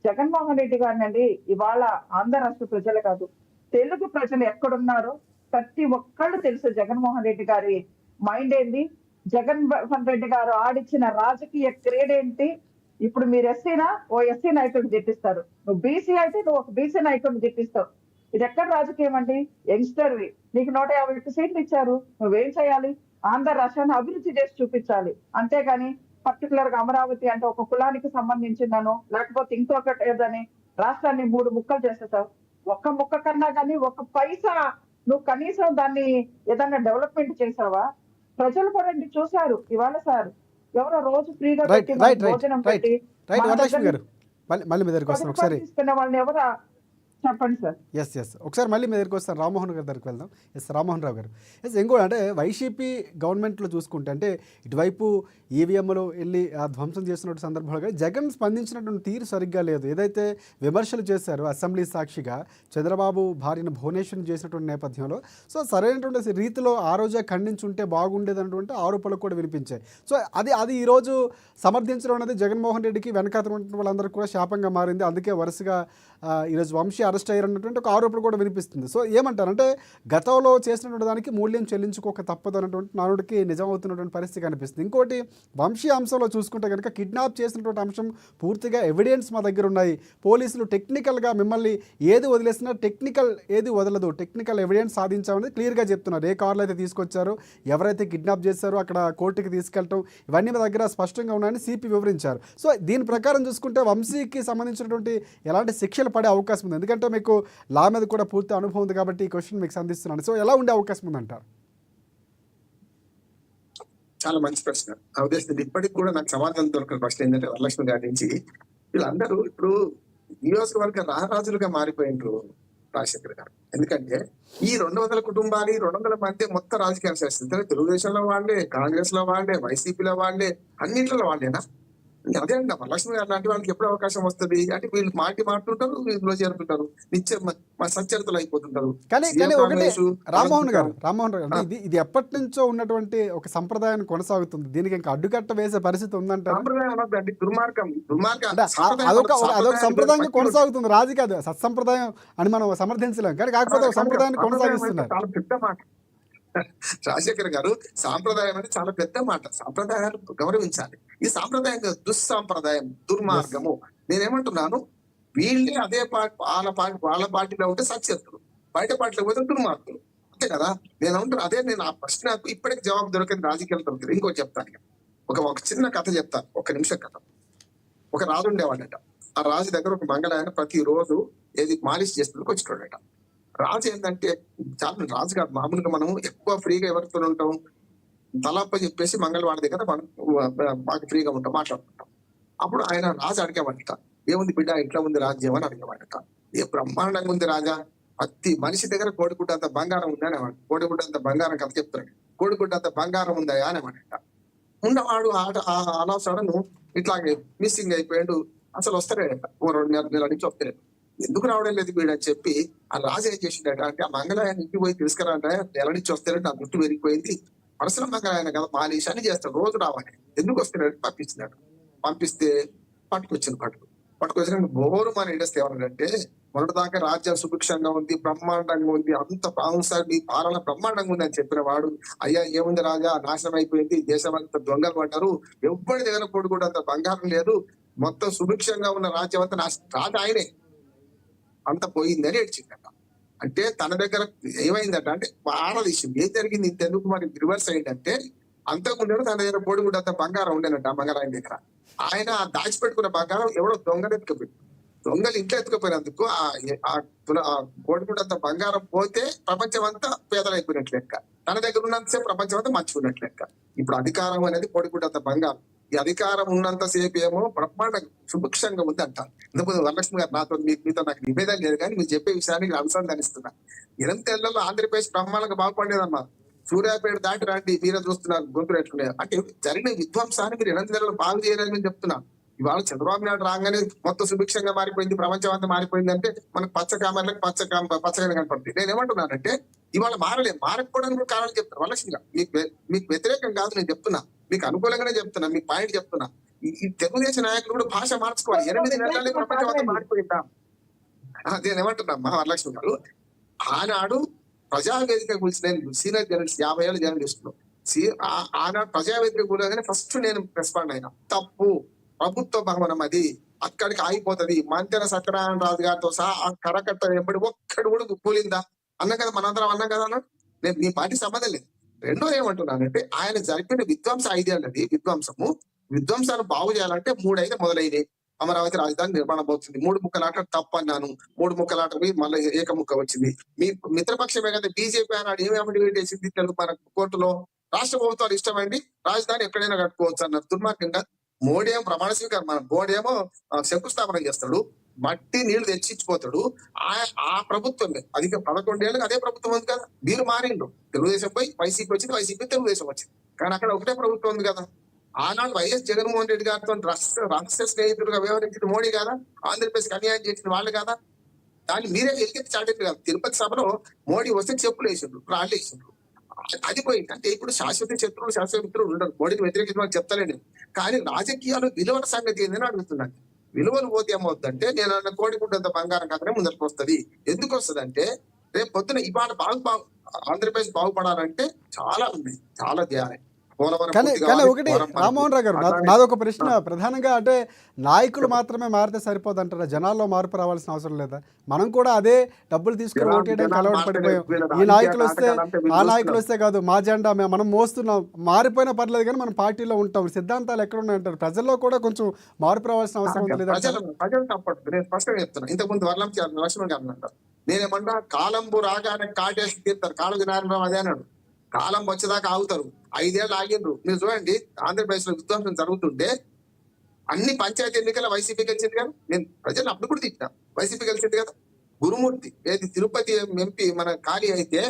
జగన్మోహన్ రెడ్డి గారినండి ఇవాళ ఆంధ్ర రాష్ట్ర ప్రజలు కాదు, తెలుగు ప్రజలు ఎక్కడున్నారో ప్రతి ఒక్కళ్ళు తెలుసు జగన్మోహన్ రెడ్డి గారి మైండ్ ఏంది, జగన్మోహన్ రెడ్డి గారు ఆడిచ్చిన రాజకీయ క్రీడ ఏంటి. ఇప్పుడు మీరు ఎస్సీనా, ఓ ఎస్సీ నాయకుడిని తిట్టిస్తారు. నువ్వు బీసీ అయితే నువ్వు ఒక బీసీ నాయకుడిని తిట్టిస్తావు. ఇది ఎక్కడ రాజకీయం అండి? యంగ్స్టర్వి, నీకు 151 సీట్లు ఇచ్చారు, నువ్వేం చేయాలి? ఆంధ్ర రాష్ట్రాన్ని అభివృద్ధి చేసి చూపించాలి. అంతేగాని పర్టికులర్ గా అమరావతి అంటే ఒక కులానికి సంబంధించిందను, లేకపోతే ఇంకొకటి ఏదని రాష్ట్రాన్ని 3 ముక్కలు చేసేసావు. ఒక్క ముక్క కన్నా కానీ ఒక పైసా నువ్వు కనీసం దాన్ని ఏదన్నా డెవలప్మెంట్ చేసావా? ప్రజలు కూడా చూశారు ఇవాళ. సార్ ఎవరో రోజు ఫ్రీగా భోజనం పెట్టి మళ్ళీ మీ దగ్గరికి వస్తాను ఒకసారి. వాళ్ళని ఎవరు చెప్పండి సార్. ఎస్ ఒకసారి మళ్ళీ మీ దగ్గరికి వస్తాను, రామ్మోహన్ గారి దగ్గరికి వెళ్దాం. రామ్మోహన్ రావు గారు. ఇంకోటి అంటే వైసీపీ గవర్నమెంట్లో చూసుకుంటే అంటే ఇటువైపు ఈవీఎంలు వెళ్ళి ధ్వంసం చేస్తున్న సందర్భంలో జగన్ స్పందించినటువంటి తీరు సరిగ్గా లేదు. ఏదైతే విమర్శలు చేశారో అసెంబ్లీ సాక్షిగా చంద్రబాబు భార్యను భువనేశ్వర్ చేసినటువంటి నేపథ్యంలో సో సరైనటువంటి రీతిలో ఆ రోజే ఖండించుంటే బాగుండేది అన్నటువంటి ఆరోపణలు కూడా వినిపించాయి. సో అది ఈరోజు సమర్థించడం అనేది జగన్మోహన్ రెడ్డికి వెనకాతల ఉన్న వాళ్ళందరికీ కూడా శాపంగా మారింది. అందుకే వరుసగా ఈరోజు వంశీ అరెస్ట్ అయ్యారన్నటువంటి ఒక ఆరోపణ కూడా వినిపిస్తుంది. సో ఏమంటారంటే గతంలో చేసినటువంటి దానికి మూల్యం చెల్లించుకోక తప్పదు అన్నటువంటి నానుడికి నిజమవుతున్నటువంటి పరిస్థితి కనిపిస్తుంది. ఇంకోటి వంశీ అంశంలో చూసుకుంటే కనుక కిడ్నాప్ చేసినటువంటి అంశం పూర్తిగా ఎవిడెన్స్ మా దగ్గర ఉన్నాయి. పోలీసులు టెక్నికల్గా మిమ్మల్ని ఏది వదిలేసినా టెక్నికల్ ఏది వదలదు, టెక్నికల్ ఎవిడెన్స్ సాధించామని క్లియర్గా చెప్తున్నారు. ఏ కార్లో అయితే తీసుకొచ్చారో, ఎవరైతే కిడ్నాప్ చేశారో అక్కడ కోర్టుకి తీసుకెళ్ళటం ఇవన్నీ మా దగ్గర స్పష్టంగా ఉన్నాయని సిపి వివరించారు. సో దీని ప్రకారం చూసుకుంటే వంశీకి సంబంధించినటువంటి ఎలాంటి శిక్షలు పడే అవకాశం ఉంది? ఎందుకంటే మీకు లా మీద కూడా పూర్తి అనుభవం ఉంది కాబట్టి ఈ క్వశ్చన్ మీకు సంధిస్తున్నాను. సో ఎలా ఉండే అవకాశం ఉందంటారు? చాలా మంచి ప్రశ్న. ఆ ఉద్దేశం ఇప్పటికి కూడా నాకు సమాధానం దొరకని ప్రశ్న ఏంటంటే వరలక్ష్మి గారి నుంచి వీళ్ళందరూ ఇప్పుడు నియోజకవర్గ రారాజులుగా మారిపోయినారు రాజశేఖర్ గారు. ఎందుకంటే ఈ 200 కుటుంబాలు 200 మంది మొత్తం రాజకీయాలు చేస్తారు. తెలుగుదేశంలో వాళ్ళే, కాంగ్రెస్ లో వాళ్ళే, వైసీపీలో వాళ్ళే, అన్నింటిలో వాళ్ళేనా? అదే అండి వరలక్ష్మి గారు లాంటి వాళ్ళకి ఎప్పుడు అవకాశం వస్తుంది అంటే వీళ్ళు మాట్లాడుతుంటారు, వీళ్ళు చేరుతుంటారు, నిత్యం మా సచ్చరితలు అయిపోతుంటారు. కానీ ఒకటి రామ్మోహన్ గారు అంటే ఇది ఎప్పటి నుంచో ఉన్నటువంటి ఒక సంప్రదాయాన్ని కొనసాగుతుంది. దీనికి ఇంకా అడ్డుకట్ట వేసే పరిస్థితి ఉందంటారు. సంప్రదాయం అనొద్దండి, దుర్మార్గం అదొక సంప్రదాయంగా కొనసాగుతుంది. రాజకీయ సత్సంప్రదాయం అని మనం సమర్థించలేం, కానీ కాకపోతే ఒక సంప్రదాయాన్ని కొనసాగిస్తున్నారు. చాలా పెద్ద మాట రాజశేఖర్ గారు. సాంప్రదాయం అంటే చాలా పెద్ద మాట. సాంప్రదాయాలు గౌరవించాలి. ఈ సాంప్రదాయం దుస్సాంప్రదాయం, దుర్మార్గము. నేనేమంటున్నాను, వీళ్ళే అదే వాళ్ళ పార్టీలో ఉంటే సత్యర్థులు, బయట పార్టీలో పోతే దుర్మార్గులు, అంతే కదా. నేను ఆ ప్రశ్నకు ఇప్పటికి జవాబు దొరికింది, రాజకీయాలు దొరికింది. ఇంకోటి చెప్తాను, ఒక చిన్న కథ చెప్తాను, 1 నిమిషం కథ. ఒక రాజు ఉండేవాడట. ఆ రాజు దగ్గర ఒక మంగళాయన ప్రతిరోజు ఏది మాలిష్ చేస్తున్నకు వచ్చేటోడట. రాజు ఏంటంటే చాలా రాజు కాదు, మామూలుగా మనం ఎక్కువ ఫ్రీగా ఎవరితో ఉంటాం, తలప్ప చెప్పేసి మంగళవాడి దగ్గర మనం బాగా ఫ్రీగా ఉంటాం, మాట్లాడుకుంటాం. అప్పుడు ఆయన రాజు అడిగేవాడట, ఏముంది బిడ్డ ఇట్లా ఉంది రాజ్యం అని అడిగేవాడట. ఏ బ్రహ్మాండంగా ఉంది రాజా, ప్రతి మనిషి దగ్గర కోడిగుడ్డ అంత బంగారం ఉంది అనేవాడు. కోడిగుడ్డ అంత బంగారం కథ చెప్తాడు. కోడిగుడ్డ అంత బంగారం ఉందా అనేవాడట. ఉన్నవాడు అలా సడన్ ఇట్లాగే మిస్సింగ్ అయిపోయాడు, అసలు వస్తాడట. 2 నెలల నుంచి వస్తాడు. ఎందుకు రావడం లేదు వీడు అని చెప్పి ఆ రాజు ఏం చేసిండట అంటే, ఆ మంగళాయన ఇంటికి పోయి తీసుకురాట, నెల నుంచి వస్తాడంటే నా గుట్టు పెరిగిపోయింది, పరసల మంగళాయన కదా మాలిష్ అని చేస్తాడు, రోజు రావాలి. ఎందుకు వస్తున్నాడు పంపించినాడు. పంపిస్తే పట్టుకొచ్చిన బోరు మన ఇండస్ట్రీ ఏమన్నాడంటే, మొన్నటిదాకా రాజ్యం సుభిక్షంగా ఉంది, బ్రహ్మాండంగా ఉంది, అంత ప్రాంసారి మీ పాలన బ్రహ్మాండంగా ఉంది అని చెప్పిన వాడు, అయ్యా ఏముంది రాజా, నాశనం అయిపోయింది, దేశం అంతా దొంగలు పడ్డారు, ఎవ్వరి దగ్గర కొడుకు అంత బంగారం లేదు, మొత్తం సుభిక్షంగా ఉన్న రాజ్యం అంతా రాజు ఆయనే, అంత పోయిందని ఏడ్చిందట. అంటే తన దగ్గర ఏమైందట అంటే ఆడదీసింది. ఏం జరిగింది ఇంతెందుకు మరి రివర్స్ అయిందంటే, అంతకుముందు తన దగ్గర కోడిగుడ్డ అంత బంగారం ఉండేనట ఆ బంగారం దగ్గర. ఆయన దాచిపెట్టుకున్న బంగారం ఎవడో దొంగలు ఎత్తుకపోయి, దొంగలు ఇంట్లో ఎత్తుకపోయినందుకు ఆ కోడిగుడ్డ అంత బంగారం పోతే ప్రపంచం అంతా పేదలైపోయినట్లు లెక్క, తన దగ్గర ఉన్నంతసేపు ప్రపంచం అంతా మర్చిపోయినట్లు లెక్క. ఇప్పుడు అధికారం అనేది కోడిగుడ్డ అంత బంగారం. ఈ అధికారం ఉన్నంతసేపు ఏమో బ్రహ్మాండ సుభిక్షంగా ఉంది అంటారు. ఇంతకుముందు వరలక్ష్మి గారు నాతో మీతో నాకు నివేదన లేదు, కానీ మీరు చెప్పే విషయానికి అనుసంధానిస్తున్నా. 8 ఏళ్లలో ఆంధ్రప్రదేశ్ బ్రహ్మాండంగా బాగుపడలేదమ్మా. సూర్యాపేట దాటి రండి, మీరే చూస్తున్నారు గొంతులు ఎట్లున్నాయి. అంటే జరిగిన విధ్వంసాన్ని మీరు 8 నెలలు బాగు చేయాలని నేను చెప్తున్నా. ఇవాళ చంద్రబాబు నాయుడు రాగానే మొత్తం సుభిక్షంగా మారిపోయింది, ప్రపంచం అంతా మారిపోయింది అంటే మనకు పచ్చ కామర్లకు పచ్చగా కనపడుతుంది. నేను ఏమంటున్నానంటే ఇవాళ మారకపోవడానికి కారణం చెప్తాను వరలక్ష్మి గారు. మీకు వ్యతిరేకం కాదు నేను చెప్తున్నా, మీకు అనుకూలంగానే చెప్తున్నా, మీ పాయింట్ చెప్తున్నా. ఈ తెలుగుదేశం నాయకులు కూడా భాష మార్చుకోవాలి. 8 నెలలే ప్రపంచం అంతా మారిపోయిందా? నేను ఏమంటున్నా వరలక్ష్మి గారు, ఆనాడు ప్రజావేదిక గురించి నేను సీనియర్ జర్నలిస్ట్, 50 ఏళ్ళ జర్నలిస్టులు, ఆనాడు ప్రజావేదిక గురించి ఫస్ట్ నేను రెస్పాండ్ అయినా. తప్పు, ప్రభుత్వ భవనం అది, అక్కడికి ఆగిపోతుంది. మంతెన సత్యనారాయణ రాజు గారితో సహా ఆ కరకట్ట వెంబడి ఒక్కడు కూడా కూలిందా అన్నా కదా, మనందరం అన్నాం కదా అన్నాడు. నేను మీ పార్టీ సంబంధం లేదు. రెండోది ఏమంటున్నానంటే, ఆయన జరిపిన విధ్వంస ఐడియాలది విధ్వంసాన్ని బాగు చేయాలంటే 3 అయితే మొదలైనవి. అమరావతి రాజధాని నిర్మాణం అవుతుంది, 3 ముక్కలాట తప్పు అన్నాను, 3 ముక్కలాట మళ్ళీ ఏక ముక్క వచ్చింది. మీ మిత్రపక్షమే కదా బీజేపీ అన్నాడు, ఏమి అఫిడవిట్ వేసింది తెలుగు మన కోర్టులో, రాష్ట్ర ప్రభుత్వాలు ఇష్టమైంది రాజధాని ఎక్కడైనా కట్టుకోవచ్చు అన్నారు. దుర్మార్గంగా మోడీ ఏమో ప్రమాణ స్వీకారం, మోడీ ఏమో శంకుస్థాపన చేస్తాడు, మట్టి నీళ్లు తెచ్చిచ్చిపోతాడు. ఆ ప్రభుత్వమే అది 11 ఏళ్ళకి అదే ప్రభుత్వం ఉంది కదా. మీరు మారిండు, తెలుగుదేశం పోయి వైసీపీ వచ్చింది, వైసీపీ తెలుగుదేశం వచ్చింది, కానీ అక్కడ ఒకటే ప్రభుత్వం ఉంది కదా. ఆనాడు వైఎస్ జగన్మోహన్ రెడ్డి గారితో రహస్య స్నేహితుడుగా వ్యవహరించిన మోడీ కదా, ఆంధ్రప్రదేశ్ అన్యాయం చేసిన వాళ్ళు కదా. దాన్ని మీరే ఎలికెత్తి చాటెట్టు కాదు. తిరుపతి సభలో మోడీ వస్తే చెప్పులు వేసిండ్రు, రాళ్ళు వేసిండ్రు, అది పోయింది. అంటే ఇప్పుడు శాశ్వత శత్రువులు శాశ్వత మిత్రులు ఉండరు. మోడీని వ్యతిరేకించమని చెప్తలేను, కానీ రాజకీయాలు విలువల సంగతి ఏందని అడుగుతున్నాను. విలువలు పోతే ఏమవుతుందంటే, నేను అన్న కోడిగుడ్డంత బంగారం కాకనే ముందరికి వస్తుంది. ఎందుకు వస్తుంది అంటే, రేపు పొద్దున ఇవాళ ఆంధ్రప్రదేశ్ బాగుపడాలంటే చాలా ఉంది, చాలా చేయాలి. పోలవరం కానీ పూర్తి కానీ కావాలి, ఒకటి పోలవరం రామ్మోహన్ రావు గారు, అట్లాగే నాదొక ప్రశ్న ప్రధానంగా అంటే నాయకులు మాత్రమే మారితే సరిపోదంటారా? జనాల్లో మార్పు రావాల్సిన అవసరం లేదా? మనం కూడా అదే డబ్బులు తీసుకుని ఓటేయడానికి అలవాటు పడిపోయాం. ఈ నాయకులు వస్తే ఆ నాయకులు వస్తే కాదు, మా జెండా మనం మోస్తున్నాం, మారిపోయినా పర్లేదు కానీ మనం పార్టీలో ఉంటాం, సిద్ధాంతాలు ఎక్కడ ఉన్నాయంటారు? ప్రజల్లో కూడా కొంచెం మార్పు రావాల్సిన అవసరం ఉంది లేదా? ప్రజలు తప్పట్టు. నేను స్పష్టంగా చెప్తున్నా. ఇంతకుముందు లక్ష్మణ్ గారు అన్నారు, నేనేమన్నా కాలంబు రాగానే కాటేసి తీరుతారు, కాళోజీ నారాయణరావు అదే అన్నాడు. కాలం వచ్చేదాకా ఆగుతారు, 5 ఏళ్ళు ఆగిండ్రు. మీరు చూడండి, ఆంధ్రప్రదేశ్ లో విధ్వంసం జరుగుతుంటే అన్ని పంచాయతీ ఎన్నికల వైసీపీ గెలిచింది కదా. నేను ప్రజలు అప్పుడు కూడా తిట్టినా, వైసీపీ గెలిచింది కదా. గురుమూర్తి ఏది తిరుపతి ఎంపీ మన ఖాళీ అయితే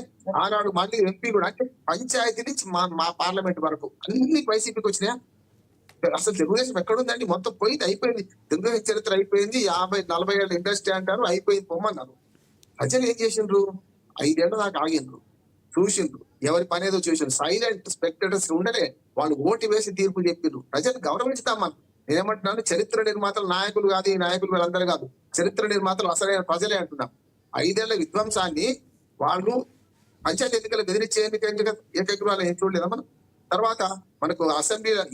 ఆనాడు మళ్ళీ ఎంపీ కూడా, అంటే పంచాయతీ నుంచి మా పార్లమెంట్ వరకు అన్ని వైసీపీకి వచ్చినాయా? అసలు తెలుగుదేశం ఎక్కడుందండి? మొత్తం పోయింది, అయిపోయింది. తెలుగుదేశం చరిత్ర అయిపోయింది. 50-40 ఏళ్ళ ఇండస్ట్రీ అంటారు, అయిపోయింది, పొమ్మన్నారు. ప్రజలు ఏం చేసిండ్రు? 5 ఏళ్ల దాకా ఆగిండ్రు, చూసిండ్రు, ఎవరి పని ఏదో చూసిండ్రు. సైలెంట్ స్పెక్టేటర్స్ ఉండలే, వాళ్ళు ఓటు వేసి తీర్పు చెప్పిండ్రు. ప్రజలు గౌరవించుతామా? నేనేమంటున్నాను, చరిత్ర నిర్మాతలు నాయకులు కాదు, ఈ నాయకులు వీళ్ళందరూ కాదు, చరిత్ర నిర్మాతలు అసలైన ప్రజలే అంటున్నా. 5 ఏళ్ల విధ్వంసాన్ని వాళ్ళు పంచాయతీ ఎన్నికలు బెదిరించే ఏకగ్రహాలు ఏం చూడలేదా మనం? తర్వాత మనకు అసెంబ్లీలో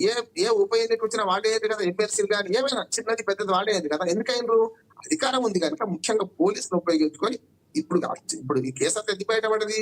ఏ ఉప ఎన్నిక వచ్చినా వాడే కదా, ఎమ్మెల్సీలు కానీ ఏమైనా చిన్నది పెద్దది వాడేది కదా. ఎందుకైనా అధికారం ఉంది కనుక ముఖ్యంగా పోలీసులు ఉపయోగించుకొని, ఇప్పుడు ఈ కేసు అంతా ఎందుకు బయటపడది?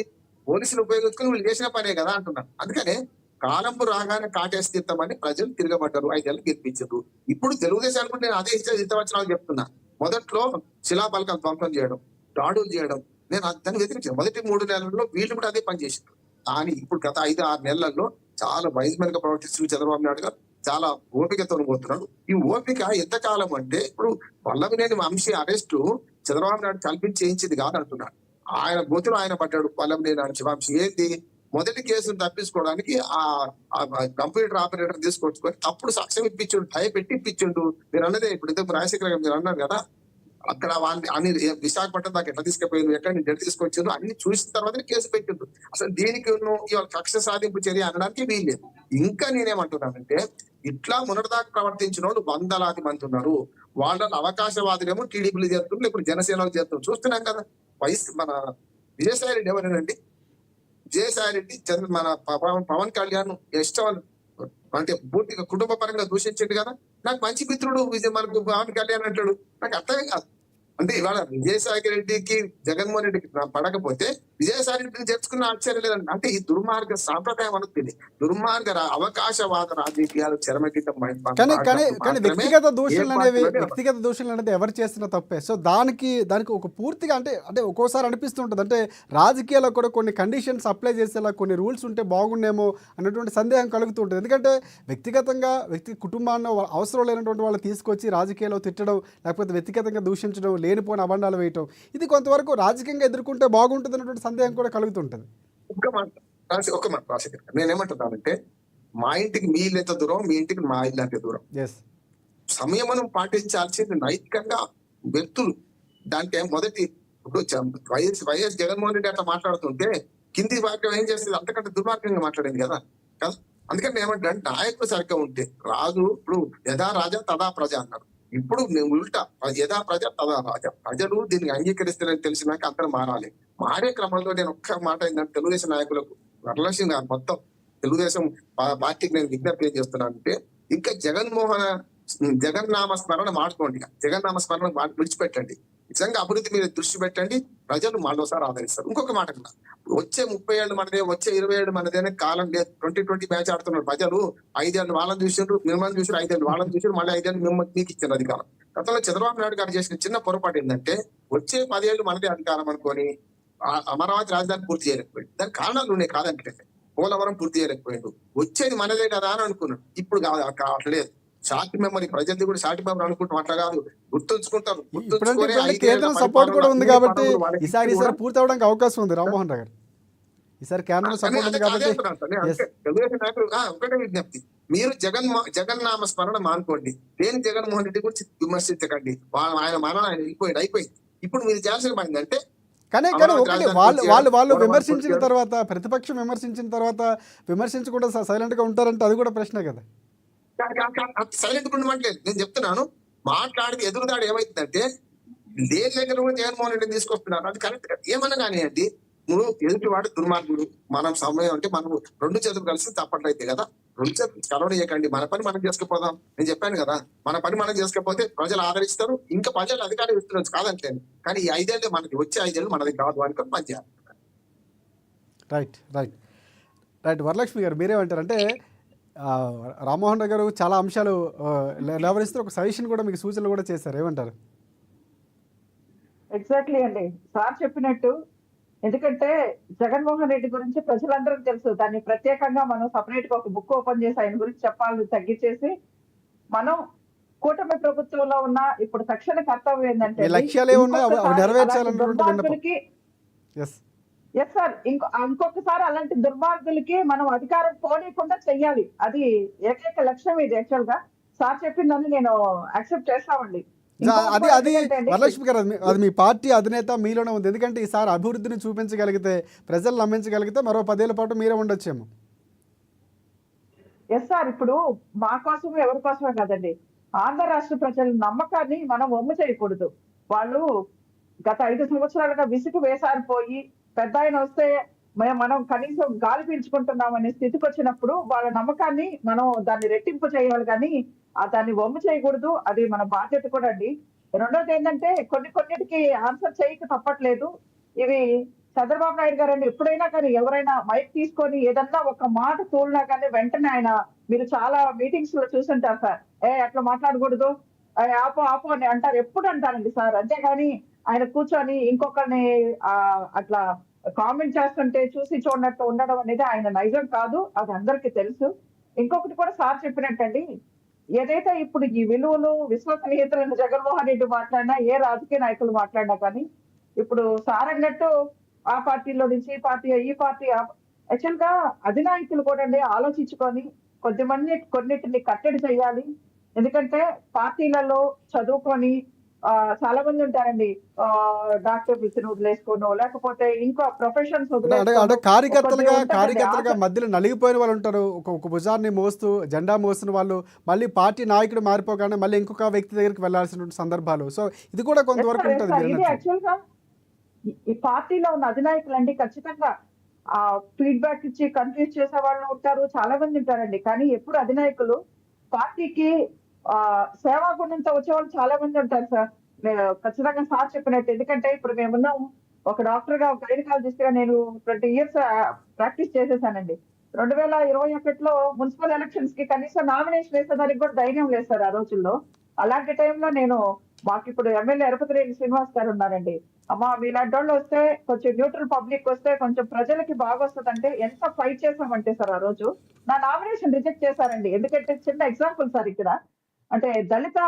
పోలీసులు ఉపయోగించుకొని వీళ్ళు చేసిన పనే కదా అంటున్నాను. అందుకనే కాలంపు రాగానే కాటేసి తీర్థమని ప్రజలు తిరగబడ్డారు, 5 ఏళ్ళు గెలిపించారు. ఇప్పుడు తెలుగుదేశానికి నేను అదే హితవచనాలు చెప్తున్నా. మొదట్లో శిలాపలకాలు ధ్వంసం చేయడం, దాడులు చేయడం, నేను దాన్ని వ్యతిరేకించాను. మొదటి 3 నెలల్లో వీళ్ళు కూడా అదే పని చేసిండ్రు. కానీ ఇప్పుడు గత 5-6 నెలల్లో చాలా వైజ్మెన్ గా ప్రవర్తిస్తున్న చంద్రబాబు నాయుడు గారు చాలా ఓపికతో పోతున్నాడు. ఈ ఓపిక ఎంతకాలం అంటే, ఇప్పుడు వల్లభనేని వంశీ అరెస్టు చంద్రబాబు నాయుడు కల్పించి చేయించింది కాదు అంటున్నాడు. ఆయన గోతులు ఆయన పడ్డాడు. వల్లభనేని వంశీ ఏంటి, మొదటి కేసును తప్పించుకోవడానికి ఆ కంప్యూటర్ ఆపరేటర్ తీసుకొచ్చుకొని తప్పుడు సాక్ష్యం ఇప్పించుండు, భయపెట్టి ఇప్పించుండు. మీరు అన్నదే ఇప్పుడు ఇంతకు రాజశేఖర మీరు అన్నారు కదా, అక్కడ వాళ్ళని అన్ని విశాఖపట్నం దాకా ఎట్లా తీసుకుపోయింది, ఎక్కడ డెడ్ తీసుకొచ్చారు, అన్ని చూసిన తర్వాత కేసు పెట్టిండ్రు. అసలు దీనికి ఇవాళ కక్ష సాధింపు చర్య అనడానికి వీల్లేదు. ఇంకా నేనేమంటున్నానంటే, ఇట్లా మొన్నటిదాకా ప్రవర్తించిన వాళ్ళు 100లాది మంది ఉన్నారు. వాళ్ళని అవకాశవాదులేమో టీడీపీలు చేస్తున్నారు, ఇప్పుడు జనసేనలు చేస్తున్నారు. చూస్తున్నాం కదా. మన విజయసాయి రెడ్డి ఎవరేనండి? విజయసాయి రెడ్డి మన పవన్ కళ్యాణ్ ఇష్టం అంటే పూర్తిగా కుటుంబ పరంగా దూషించండి కదా. నాకు మంచి మిత్రుడు మనకు పవన్ కళ్యాణ్ అంటాడు, నాకు అర్థమే కాదు. అంటే ఇవాళ విజయసాయి రెడ్డికి జగన్మోహన్ రెడ్డికి పడకపోతే విజయసాయి రెడ్డిని చేర్చుకున్న ఆశ్చర్యం లేదండి. అంటే ఈ దుర్మార్గ సాంప్రదాయం అనుకుంది, దుర్మార్గ అవకాశవాద రాజకీయాలు చెరమగితం. కానీ వ్యక్తిగత దూషణలు అనేది ఎవరు చేస్తున్న తప్పే. సో దానికి ఒక పూర్తిగా అంటే ఒక్కోసారి అనిపిస్తుంటుంది, అంటే రాజకీయాల్లో కూడా కొన్ని కండిషన్స్ అప్లై చేసేలా కొన్ని రూల్స్ ఉంటే బాగుండేమో అన్నటువంటి సందేహం కలుగుతుంటుంది. ఎందుకంటే వ్యక్తిగతంగా కుటుంబాన్ని అవసరం లేనటువంటి వాళ్ళు తీసుకొచ్చి రాజకీయాల్లో తిట్టడం, లేకపోతే వ్యక్తిగతంగా దూషించడం, లేనిపోయిన అబండాలు వేయటం, ఇది కొంతవరకు రాజకీయంగా ఎదుర్కొంటే బాగుంటుంది అన్నటువంటి సందేహం కూడా కలుగుతుంటుంది. ఒక మాట రాజశేఖర్, నేనేమంటున్నానంటే, మా ఇంటికి మీ ఇల్లు ఎంత దూరం, మీ ఇంటికి మా ఇల్లు అంతే దూరం. సంయమనం పాటించాల్సింది నైతికంగా వ్యక్తులు. దానికి మొదటి ఇప్పుడు వైఎస్ జగన్మోహన్ రెడ్డి అట్లా మాట్లాడుతుంటే కింది వర్గం ఏం చేస్తుంది, అంతకంటే దుర్మార్గంగా మాట్లాడింది కదా. అందుకని ఏమంటే, నాయకుడు సరిగ్గా ఉంటే రాజు, ఇప్పుడు యథా రాజా తదా ప్రజ అన్నారు. ఇప్పుడు ఉల్టా, యథా ప్రజ తదా రాజా. ప్రజలు దీన్ని అంగీకరిస్తారని తెలిసినాక అందరూ మారాలి. మారే క్రమంలో నేను ఒక్క మాట ఏంటంటే, తెలుగుదేశం నాయకులకు వరలక్ష్మి గారు మొత్తం తెలుగుదేశం పార్టీకి నేను విజ్ఞప్తి ఏం చేస్తున్నానంటే, ఇంకా జగన్నామ స్మరణ మార్చుకోండి. జగన్నామ స్మరణ విడిచిపెట్టండి. నిజంగా అభివృద్ధి మీద దృష్టి పెట్టండి, ప్రజలు మరోసారి ఆదరిస్తారు. ఇంకొక మాట కూడా, వచ్చే 30 ఏళ్ళు మనదే, వచ్చే 20 ఏళ్ళు మనదే అనే కాలం లేదు. 2020 మ్యాచ్ ఆడుతున్నారు ప్రజలు. 5 ఏళ్ళు వాళ్ళని చూసారు, మిమ్మల్ని చూసారు, 5 ఏళ్ళు వాళ్ళని చూసారు, మళ్ళీ 5 ఏళ్ళు మిమ్మల్ని మీకు ఇచ్చారు అధికారం. గతంలో చంద్రబాబు నాయుడు గారు చేసిన చిన్న పొరపాటు ఏంటంటే, వచ్చే 10 ఏళ్ళు మనదే అధికారం అనుకొని అమరావతి రాజధాని పూర్తి చేయలేకపోయింది. దానికి కారణాలు ఉన్నాయి కాదంటే, పోలవరం పూర్తి చేయలేకపోయిండు. వచ్చేది మనదే కదా అని అనుకున్నాడు. ఇప్పుడు కావట్లేదు. షార్ట్ మెమరీ ప్రజలది కూడా షార్ట్ మెమరీ అనుకుంటాం, అట్లా కాదు, గుర్తుంచుకుంటారు. ఇప్పుడంటే గుర్తుంచుకొని కేంద్రం 5 ఏళ్ల సపోర్ట్ కూడా ఉంది పరిపాలన కాబట్టి పదవులు వాళ్ళకి ఈసారి ఇచ్చి కూడా పూర్తి అవడానికి అవకాశం ఉంది రామ్మోహన్ రావు గారు. ఈసారి కేంద్రం సపోర్ట్ ఉంది కాబట్టి ఎస్ తెలుగుదేశం నాయకులు ఒకటే విజ్ఞప్తి, మీరు జగన్నామ స్మరణ మానుకోండి, దేని జగన్మోహన్ రెడ్డి గురించి విమర్శించకండి. ఆయన మరణ ఆయన అయిపోయింది. ఇప్పుడు మీరు చేయాల్సిన పని అంటే కానీ ఒకటి వాళ్ళు విమర్శించిన తర్వాత, ప్రతిపక్షం విమర్శించిన తర్వాత విమర్శించకుండా సైలెంట్ గా ఉంటారంటే అది కూడా ప్రశ్నే కదా. సైలెంట్ ఉండమంటలేదు, నేను చెప్తున్నాను. మాట్లాడితే ఎదురుదాడి ఏమైతుందంటే లేని దగ్గర కూడా జగన్మోహన్ రెడ్డిని తీసుకొస్తున్నారు, అది కరెక్ట్ కదా. ఏమన్నా కానివ్వండి, నువ్వు ఎదుటివాడు దుర్మార్గుడు, మనం సమయం అంటే మనం 2 చేతులు కలిసి తప్పట్లయితే కదా, 2 చేతులు కలవడేయకండి, మన పని మనం చేసుకుపోదాం. నేను చెప్పాను కదా, మన పని మనం చేసుకపోతే ప్రజలు ఆదరిస్తారు, ఇంకా ప్రజలు అధికారులు ఇస్తున్నారు కాదంటలేదు. కానీ ఈ 5 ఏళ్ళు మనకి, వచ్చే 5 ఏళ్ళు మనది కాదు అనుకొని పని చేయాలి. రైట్ వరలక్ష్మి గారు, మీరేమంటారు? అంటే రామ్మోహన్ రావు గారు చాలా అంశాలు లేవరిస్తూ ఒక సజెషన్ కూడా మీకు సూచనలు కూడా చేశారు, ఏమంటారు? ఎగ్జాక్ట్లీ అండి, సార్ చెప్పినట్టు. ఎందుకంటే జగన్మోహన్ రెడ్డి గురించి ప్రజలందరికీ తెలుసు. దాన్ని ప్రత్యేకంగా మనం సపరేట్ గా ఒక బుక్ ఓపెన్ చేసి ఆయన గురించి చెప్పాలని తగ్గించేసి, మనం కూటమి ప్రభుత్వంలో ఉన్న ఇప్పుడు తక్షణ కర్తవ్యం ఏంటంటే దుర్మార్గులకి ఎస్ సార్ ఇంకొకసారి అలాంటి దుర్మార్గులకి మనం అధికారం పోనీయకుండా చెయ్యాలి. అది ఏకైక లక్ష్యం. ఇది యాక్చువల్ గా సార్ చెప్పిందని నేను యాక్సెప్ట్ చేస్తామండి. అది వరలక్ష్మి గారు, అది మీ పార్టీ అధినేత మీలోనే ఉంది. ఎందుకంటే ఈసారి అభివృద్ధిని చూపించగలిగితే, ప్రజలు నమ్మించగలిగితే మరో 10 ఏళ్ల పాటు మీరే ఉండొచ్చేమో. ఎస్ సార్, ఇప్పుడు మా కోసమే ఎవరి కోసమే కాదండి, ఆంధ్ర రాష్ట్ర ప్రజల నమ్మకాన్ని మనం వమ్ము చేయకూడదు. వాళ్ళు గత 5 సంవత్సరాలుగా విసుగు వేసారిపోయి పెద్ద ఆయన వస్తే మనం కనీసం గాలి పీల్చుకుంటున్నాం అనే స్థితికి వచ్చినప్పుడు వాళ్ళ నమ్మకాన్ని మనం దాన్ని రెట్టింపు చేయాలి, కానీ దాన్ని వమ్ము చేయకూడదు. అది మన బాధ్యత కూడా అండి. రెండోది ఏంటంటే కొన్నిటికి ఆన్సర్ చేయక తప్పట్లేదు. ఇవి చంద్రబాబు నాయుడు గారండి ఎప్పుడైనా కానీ ఎవరైనా మైక్ తీసుకొని ఏదన్నా ఒక మాట తోలినా కానీ వెంటనే ఆయన, మీరు చాలా మీటింగ్స్ లో చూసుంటారు సార్, అట్లా మాట్లాడకూడదు, ఆపో అని అంటారు, ఎప్పుడు అంటారండి సార్. అంతేగాని ఆయన కూర్చొని ఇంకొకరిని అట్లా కామెంట్ చేస్తుంటే చూసి చూడనట్టు ఉండడం అనేది ఆయన నైజం కాదు, అది అందరికీ తెలుసు. ఇంకొకటి కూడా సార్ చెప్పినట్టండి, ఏదైతే ఇప్పుడు ఈ విలువలు విశ్వసనీయతలను జగన్మోహన్ రెడ్డి మాట్లాడినా, ఏ రాజకీయ నాయకులు మాట్లాడినా కానీ, ఇప్పుడు సార్ అన్నట్టు ఆ పార్టీలో నుంచి ఈ పార్టీ యాక్చువల్ గా అధినాయకులు కూడా ఆలోచించుకొని కొన్నిటిని కట్టడి చేయాలి. ఎందుకంటే పార్టీలలో చదువుకొని చాలా మంది ఉంటారండి, డాక్టర్ వృత్తిని వదిలేసుకోను, లేకపోతే ఇంకా ప్రొఫెషన్స్ అంటే కార్యకర్తలుగా మధ్యలో నలిగిపోయిన వాళ్ళు ఉంటారు. ఒక భుజాన్ని మోస్తూ జెండా మోస్తున్న వాళ్ళు మళ్ళీ పార్టీ నాయకుడు మారిపోగానే మళ్ళీ ఇంకొక వ్యక్తి దగ్గరికి వెళ్లాల్సిన సందర్భాలు. సో ఇది కూడా కొంతవరకు ఉంటుంది. ఇది యాక్చువల్ గా ఈ పార్టీలో ఉన్న అధినాయకులు అండి ఖచ్చితంగా ఫీడ్బ్యాక్ ఇచ్చి కన్ఫ్యూజ్ చేసే వాళ్ళు ఉంటారు, చాలా మంది ఉంటారండి. కానీ ఎప్పుడు అధినాయకులు పార్టీకి సేవా గుణంతో వచ్చేవాళ్ళు చాలా మంది ఉంటారు సార్. ఖచ్చితంగా సార్ చెప్పినట్టు. ఎందుకంటే ఇప్పుడు మేమున్నాం, ఒక డాక్టర్ గా, ఒక గైనకాలజిస్ట్ గా నేను 20 years ప్రాక్టీస్ చేసేసానండి. 2021లో మున్సిపల్ ఎలక్షన్స్ కి కనీసం నామినేషన్ వేసేదానికి కూడా ధైర్యం లేదు సార్ ఆ రోజుల్లో. అలాంటి టైంలో మాకు ఇప్పుడు ఎమ్మెల్యే ఎరపతిరేని శ్రీనివాస్ గారు ఉన్నారండి. అమ్మా మీలాంటి వాళ్ళు వస్తే, కొంచెం న్యూట్రల్ పబ్లిక్ వస్తే కొంచెం ప్రజలకి బాగా వస్తుందంటే ఎంత ఫైట్ చేసామంటే సార్ ఆ రోజు నా నామినేషన్ రిజెక్ట్ చేశారండి. ఎందుకంటే చిన్న ఎగ్జాంపుల్ సార్, ఇక్కడ అంటే దళిత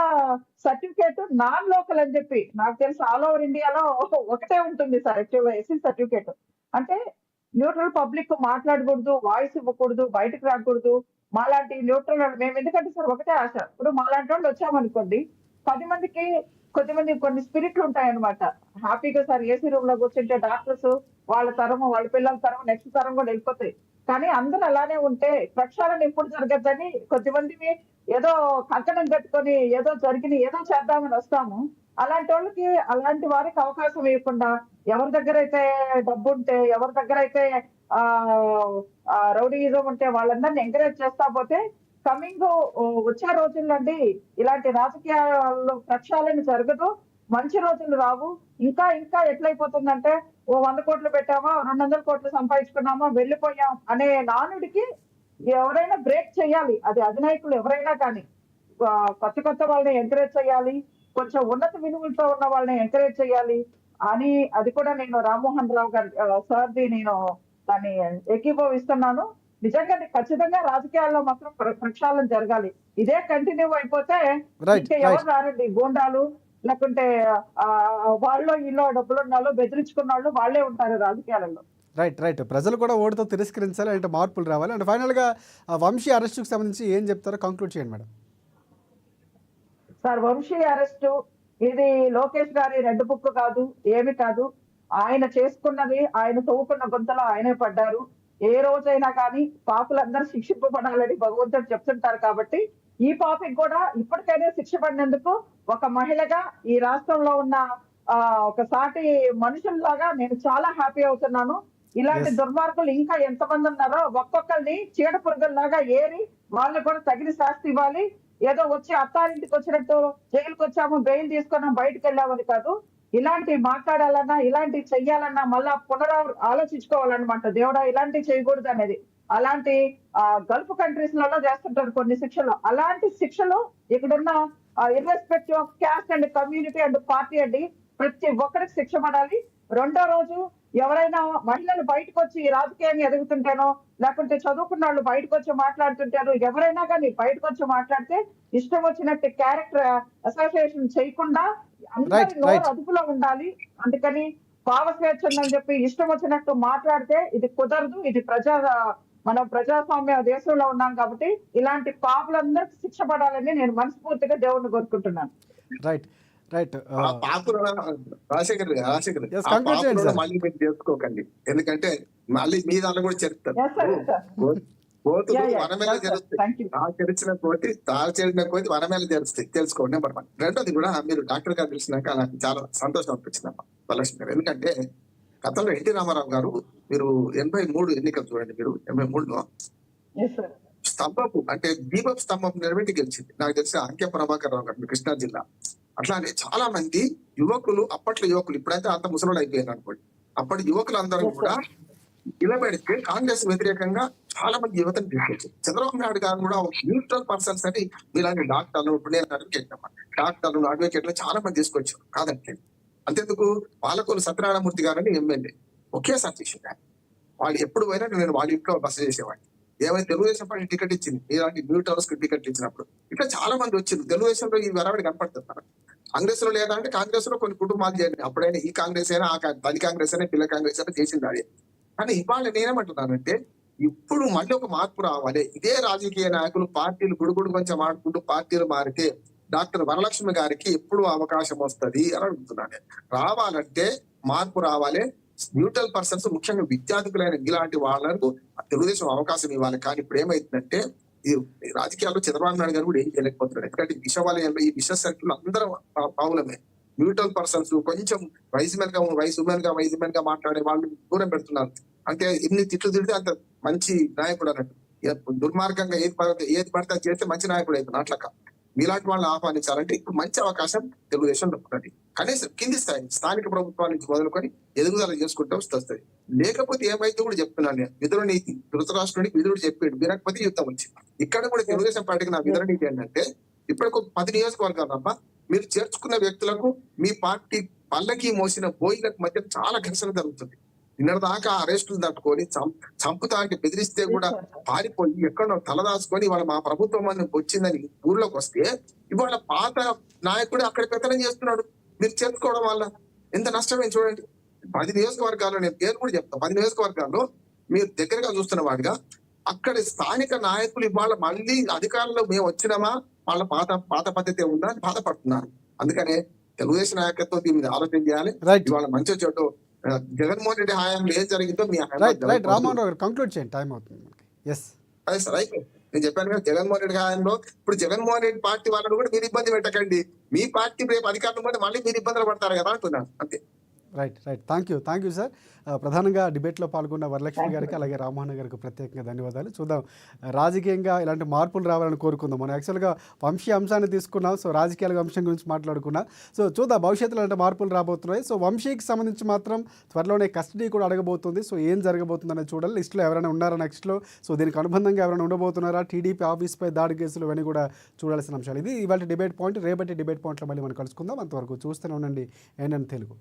సర్టిఫికేట్ నాన్ లోకల్ అని చెప్పి నాకు తెలిసి ఆల్ ఓవర్ ఇండియాలో ఒకటే ఉంటుంది సార్. యాక్చువల్గా ఎస్సీ సర్టిఫికేట్ అంటే న్యూట్రల్ పబ్లిక్ మాట్లాడకూడదు, వాయిస్ ఇవ్వకూడదు, బయటకు రాకూడదు. మాలాంటి న్యూట్రల్ మేము ఎందుకంటే సార్ ఒకటే ఆశ, ఇప్పుడు మాలాంటి వాళ్ళు వచ్చామనుకోండి 10 మందికి కొన్ని స్పిరిట్లు ఉంటాయన్నమాట. హ్యాపీగా సార్ ఏసీ రూమ్ లో కూర్చుంటే డాక్టర్స్ వాళ్ళ తరం, వాళ్ళ పిల్లల తరం, నెక్స్ట్ తరం కూడా వెళ్ళిపోతాయి. కానీ అందరూ అలానే ఉంటే ప్రక్షాళన ఎప్పుడు జరగద్దని కొద్దిమంది ఏదో కంకణం కట్టుకొని ఏదో చేద్దామని వస్తాము. అలాంటి వాళ్ళకి, అలాంటి వారికి అవకాశం ఇవ్వకుండా, ఎవరి దగ్గర అయితే డబ్బు ఉంటే, ఎవరి దగ్గర అయితే రౌడీయిజం ఉంటే వాళ్ళందరినీ ఎంకరేజ్ చేస్తా పోతే వచ్చే రోజుల్లోండి ఇలాంటి రాజకీయాల్లో ప్రక్షాళన జరగదు, మంచి రోజులు రావు. ఇంకా ఎట్లయిపోతుందంటే 100 కోట్లు పెట్టామా, 200 కోట్లు సంపాదించుకున్నామా, వెళ్ళిపోయాం అనే నానుడికి ఎవరైనా బ్రేక్ చేయాలి. అది అధినాయకులు ఎవరైనా కానీ కొత్త వాళ్ళని ఎంకరేజ్ చేయాలి, కొంచెం ఉన్నత విలువలతో ఉన్న వాళ్ళని ఎంకరేజ్ చేయాలి అని, అది కూడా నేను రామ్మోహన్ రావు గారి సార్ది నేను దాన్ని ఏకీభవిస్తున్నాను. నిజంగా ఖచ్చితంగా రాజకీయాల్లో మాత్రం ప్రక్షాళన జరగాలి. ఇదే కంటిన్యూ అయిపోతే రైట్ ఇంకా రైట్ ఎవరు రారండి. గూండాలు లేకుంటే వాళ్ళో వీళ్ళో డబ్బులున్నోళ్ళు బెదిరించుకున్న వాళ్ళు వాళ్ళే ఉంటారు రాజకీయాలలో. రైట్ రైట్ ప్రజలు కూడా ఓటుతో తిరస్కరించాలి, అంటే మార్పులు రావాలి. అండ్ ఫైనల్గా వంశీ అరెస్ట్కి సంబంధించి ఏం చెప్తారో కంక్లూడ్ చేయండి మేడం. సార్ వంశీ అరెస్టు ఇది లోకేష్ గారి రెడ్ బుక్ కాదు, ఏమి కాదు. ఆయన చేసుకున్నది, ఆయన తవ్వుకున్న గుంతలో ఆయనే పడ్డారు. ఏ రోజైనా కానీ పాపులందరూ శిక్షింపబడాలని భగవంతుడు చెప్తుంటారు కాబట్టి ఈ పాపికి కూడా ఇప్పటికైనా శిక్ష పడినందుకు ఒక మహిళగా ఈ రాష్ట్రంలో ఉన్న ఒక సాటి మనుషుల్లాగా నేను చాలా హ్యాపీ అవుతున్నాను. ఇలాంటి ఎస్ దుర్మార్గులు ఇంకా ఎంతమంది ఉన్నారో ఒక్కొక్కరిని చీడ పురుగుల్లాగా ఏరి వాళ్ళని కూడా తగిన శాస్తి ఇవ్వాలి. ఏదో వచ్చి అత్తారింటికి వచ్చినట్టు జైలుకి వచ్చాము, బెయిల్ తీసుకున్నాం, బయటకు వెళ్ళామని కాదు. ఇలాంటి మాట్లాడాలన్నా, ఇలాంటి చెయ్యాలన్నా మళ్ళా ఆలోచించుకోవాలన్నమాట. దేవుడా ఇలాంటివి చేయకూడదు అనేది. అలాంటి గల్ఫ్ కంట్రీస్ లలో చేస్తుంటారు కొన్ని శిక్షలు. అలాంటి శిక్షలు ఇక్కడున్న irrespective of caste and community and party అండి ప్రతి ఒక్కరికి శిక్ష పడాలి. రెండో రోజు ఎవరైనా మహిళలు బయటకు వచ్చి రాజకీయాన్ని ఎదుగుతుంటేనో లేకుంటే చదువుకున్న వాళ్ళు బయటకు వచ్చి మాట్లాడుతుంటారు, ఎవరైనా కానీ బయటకు వచ్చి మాట్లాడితే ఇష్టం వచ్చినట్టు క్యారెక్టర్ అసోసియేషన్ చేయకుండా అందరి నోరు అదుపులో ఉండాలి. అందుకని భావ స్వేచ్ఛ ఉందని చెప్పి ఇష్టం వచ్చినట్టు మాట్లాడితే ఇది కుదరదు. ఇది మనం ప్రజాస్వామ్య దేశంలో ఉన్నాం కాబట్టి ఇలాంటి పాపులందరికీ శిక్ష పడాలని నేను మనస్ఫూర్తిగా దేవుణ్ణి కోరుకుంటున్నాను. రైట్ రైట్ ఆ పాపుల రాజశేఖర్ రాజశేఖర్ ఎస్ ఆ కంక్లూడ్ చేయండి పాపులను సార్. మళ్ళీ మీరు చేసుకోకండి. ఎందుకంటే మళ్ళీ మీ దాంట్లో కూడా చెప్తారు. Yes, sir, yes, sir. కోతులు Yeah, yeah. వన మీద Yes, sir. జరుస్తాయి. Thank you. తెరిచిన కోతి చెడిన కోతి వన మీద జరుస్తాయి. తెలుసుకోండి. నెంబర్ 1. రెండోది కూడా మీరు డాక్టర్ గారు తెలిసినాక నాకు చాలా సంతోషం అనిపించింది అమ్మ వరలక్ష్మి గారు. ఎందుకంటే గతంలో ఎన్టీ రామారావు గారు మీరు 83 ఎన్నికలు చూడండి, మీరు 83లో Yes, sir. స్తంభపు అంటే దీపపు స్తంభం నిలబెట్టి గెలిచింది. నాకు తెలిసిన అంకె ప్రభాకర్ రావు గారు కృష్ణా జిల్లా. అట్లానే చాలా మంది యువకులు, అప్పట్లో యువకులు, ఇప్పుడైతే అంత ముసలోడు అయిపోయారు అనుకోండి, అప్పటి యువకులు అందరూ Yes, కూడా sir. నిలబెడితే కాంగ్రెస్ వ్యతిరేకంగా చాలా మంది యువతను తీసుకొచ్చారు. చంద్రబాబు నాయుడు గారు కూడా ఒక న్యూట్రల్ పర్సన్స్ అని ఇలాంటి డాక్టర్లు, ఇప్పుడు నేను అడ్వకేట్ అమ్మా, డాక్టర్లు అడ్వకేట్లు చాలా మంది తీసుకొచ్చారు. కాదంటే అంతెందుకు పాలకొల్లు సత్యనారాయణమూర్తి గారని ఎమ్మెల్యే ఒకేసారి చేసింది. వాళ్ళు ఎప్పుడు పోయినా నేను వాళ్ళ ఇంట్లో బస చేసేవాడిని. ఏమైనా తెలుగుదేశం పార్టీ టికెట్ ఇచ్చింది, ఇలాంటి న్యూట్రల్స్ కి టికెట్ ఇచ్చినప్పుడు ఇట్లా చాలా మంది వచ్చింది. తెలుగుదేశంలో ఈ వెరవడి కనపడుతున్నారు. కాంగ్రెస్ లో లేదా అంటే కాంగ్రెస్ లో కొన్ని కుటుంబాలు చేయండి. అప్పుడైనా ఈ కాంగ్రెస్ అయినా తల్లి కాంగ్రెస్ అయినా పిల్ల కాంగ్రెస్ అయినా చేసింది అదే. కానీ ఇవాళ నేనేమంటున్నానంటే ఇప్పుడు మళ్ళీ ఒక మార్పు రావాలి. ఇదే రాజకీయ నాయకులు పార్టీలు గుడుగుడు కొంచెం ఆడుకుంటూ పార్టీలు మారితే డాక్టర్ వరలక్ష్మి గారికి ఎప్పుడు అవకాశం వస్తుంది అని అడుగుతున్నాను. రావాలంటే మార్పు రావాలి. న్యూట్రల్ పర్సన్స్, ముఖ్యంగా విద్యార్థులైన ఇలాంటి వాళ్ళకు తెలుగుదేశం అవకాశం ఇవ్వాలి. కానీ ఇప్పుడు ఏమైతుందంటే ఈ రాజకీయాల్లో చంద్రబాబు నాయుడు గారు కూడా ఏం చేయలేకపోతున్నాడు. ఎందుకంటే విష వలయంలో ఈ విష సర్కిల్ అందరూ పావులమే. న్యూట్రల్ పర్సన్స్ కొంచెం వయసు ఉమెన్ గా మాట్లాడే వాళ్ళు దూరం పెడుతున్నారు. అంటే ఎన్ని తిట్లు తిడితే అంత మంచి నాయకుడు అన్నట్టు. దుర్మార్గంగా ఏది పడితే చేస్తే మంచి నాయకుడు అవుతుంది. అట్లా మీలాంటి వాళ్ళని ఆహ్వానించాలంటే ఇప్పుడు మంచి అవకాశం తెలుగుదేశంలో ఉన్నది. కనీసం కింది స్థాయి స్థానిక ప్రభుత్వాల నుంచి మొదలుకొని ఎదుగుదల చేసుకుంటూ వస్తుంది. లేకపోతే ఏమైతే కూడా చెప్తున్నాను నేను, విధుల నీతి ధృతరాష్ట్రుడికి విధుడు చెప్పాడు, వినకపోతే యుద్ధం వచ్చింది. ఇక్కడ కూడా తెలుగుదేశం పార్టీకి నా విధుల నీతి ఏంటంటే ఇప్పుడు ఒక 10 నియోజకవర్గాలు తప్ప మీరు చేర్చుకున్న వ్యక్తులకు మీ పార్టీ పల్లకి మోసిన బోయిలకు మధ్య చాలా ఘర్షణ జరుగుతుంది. నిన్నటిదాకా అరెస్టులు తట్టుకొని చంపుతానికి బెదిరిస్తే కూడా పారిపోయి ఎక్కడో తలదాచుకొని ఇవాళ మా ప్రభుత్వం అని వచ్చిందని ఊర్లోకి వస్తే ఇవాళ పాత నాయకుడు అక్కడ పెత్తనం చేస్తున్నాడు. మీరు చేర్చుకోవడం వల్ల ఎంత నష్టమే చూడండి. 10 నియోజకవర్గాల్లో నేను పేరు కూడా చెప్తాను. 10 నియోజకవర్గాల్లో మీరు దగ్గరగా చూస్తున్న వాడిగా అక్కడ స్థానిక నాయకులు ఇవాళ మళ్ళీ అధికారంలో మేము వచ్చినామా, వాళ్ళ పాత పద్ధతి ఉందా అని బాధపడుతున్నారు. అందుకనే తెలుగుదేశం నాయకత్వం దీని మీద ఆలోచన చేయాలి. ఇవాళ మంచి చెడు జగన్మోహన్ రెడ్డి హయాంలో ఏం జరిగిందో మీ రామ్మోహన్ రావు కంక్లూడ్ చేయండి, టైం అవుతుంది. అదే సార్ అయిపోయింది. నేను చెప్పాను కదా జగన్మోహన్ రెడ్డి హయాంలో ఇప్పుడు జగన్మోహన్ రెడ్డి పార్టీ వాళ్ళని కూడా మీరు ఇబ్బంది పెట్టకండి. మీ పార్టీ రేపు అధికారంలో పోతే మళ్ళీ మీరు ఇబ్బందులు పడతారు కదా అంటున్నాను. అంతే. Right thank you sir. ప్రధానంగా డిబేట్లో పాల్గొన్న వరలక్ష్మి గారికి అలాగే రామ్మోహన్ గారికి ప్రత్యేకంగా ధన్యవాదాలు. చూద్దాం రాజకీయంగా ఇలాంటి మార్పులు రావాలని కోరుకుందాం. మనం యాక్చువల్గా వంశీ అంశాన్ని తీసుకున్నాం, సో రాజకీయాల అంశం గురించి మాట్లాడుకున్నాం. సో చూద్దాం భవిష్యత్తులో ఇలాంటి మార్పులు రాబోతున్నాయి. సో వంశీకి సంబంధించి మాత్రం త్వరలోనే కస్టడీ కూడా అడగబోతుంది. సో ఏం జరగబోతుందనేది చూడాలి. లిస్టులో ఎవరైనా ఉన్నారా నెక్స్ట్లో, సో దీనికి అనుబంధంగా ఎవరైనా ఉండబోతున్నారా, టీడీపీ ఆఫీస్పై దాడి కేసులు ఇవన్నీ కూడా చూడాల్సిన అంశాలు. ఇది ఇవాళ డిబేట్ పాయింట్. రేపటి డిబేట్ పాయింట్లో మళ్ళీ మనం కలుసుకుందాం. అంతవరకు చూస్తూనే ఉండండి NN తెలుగు.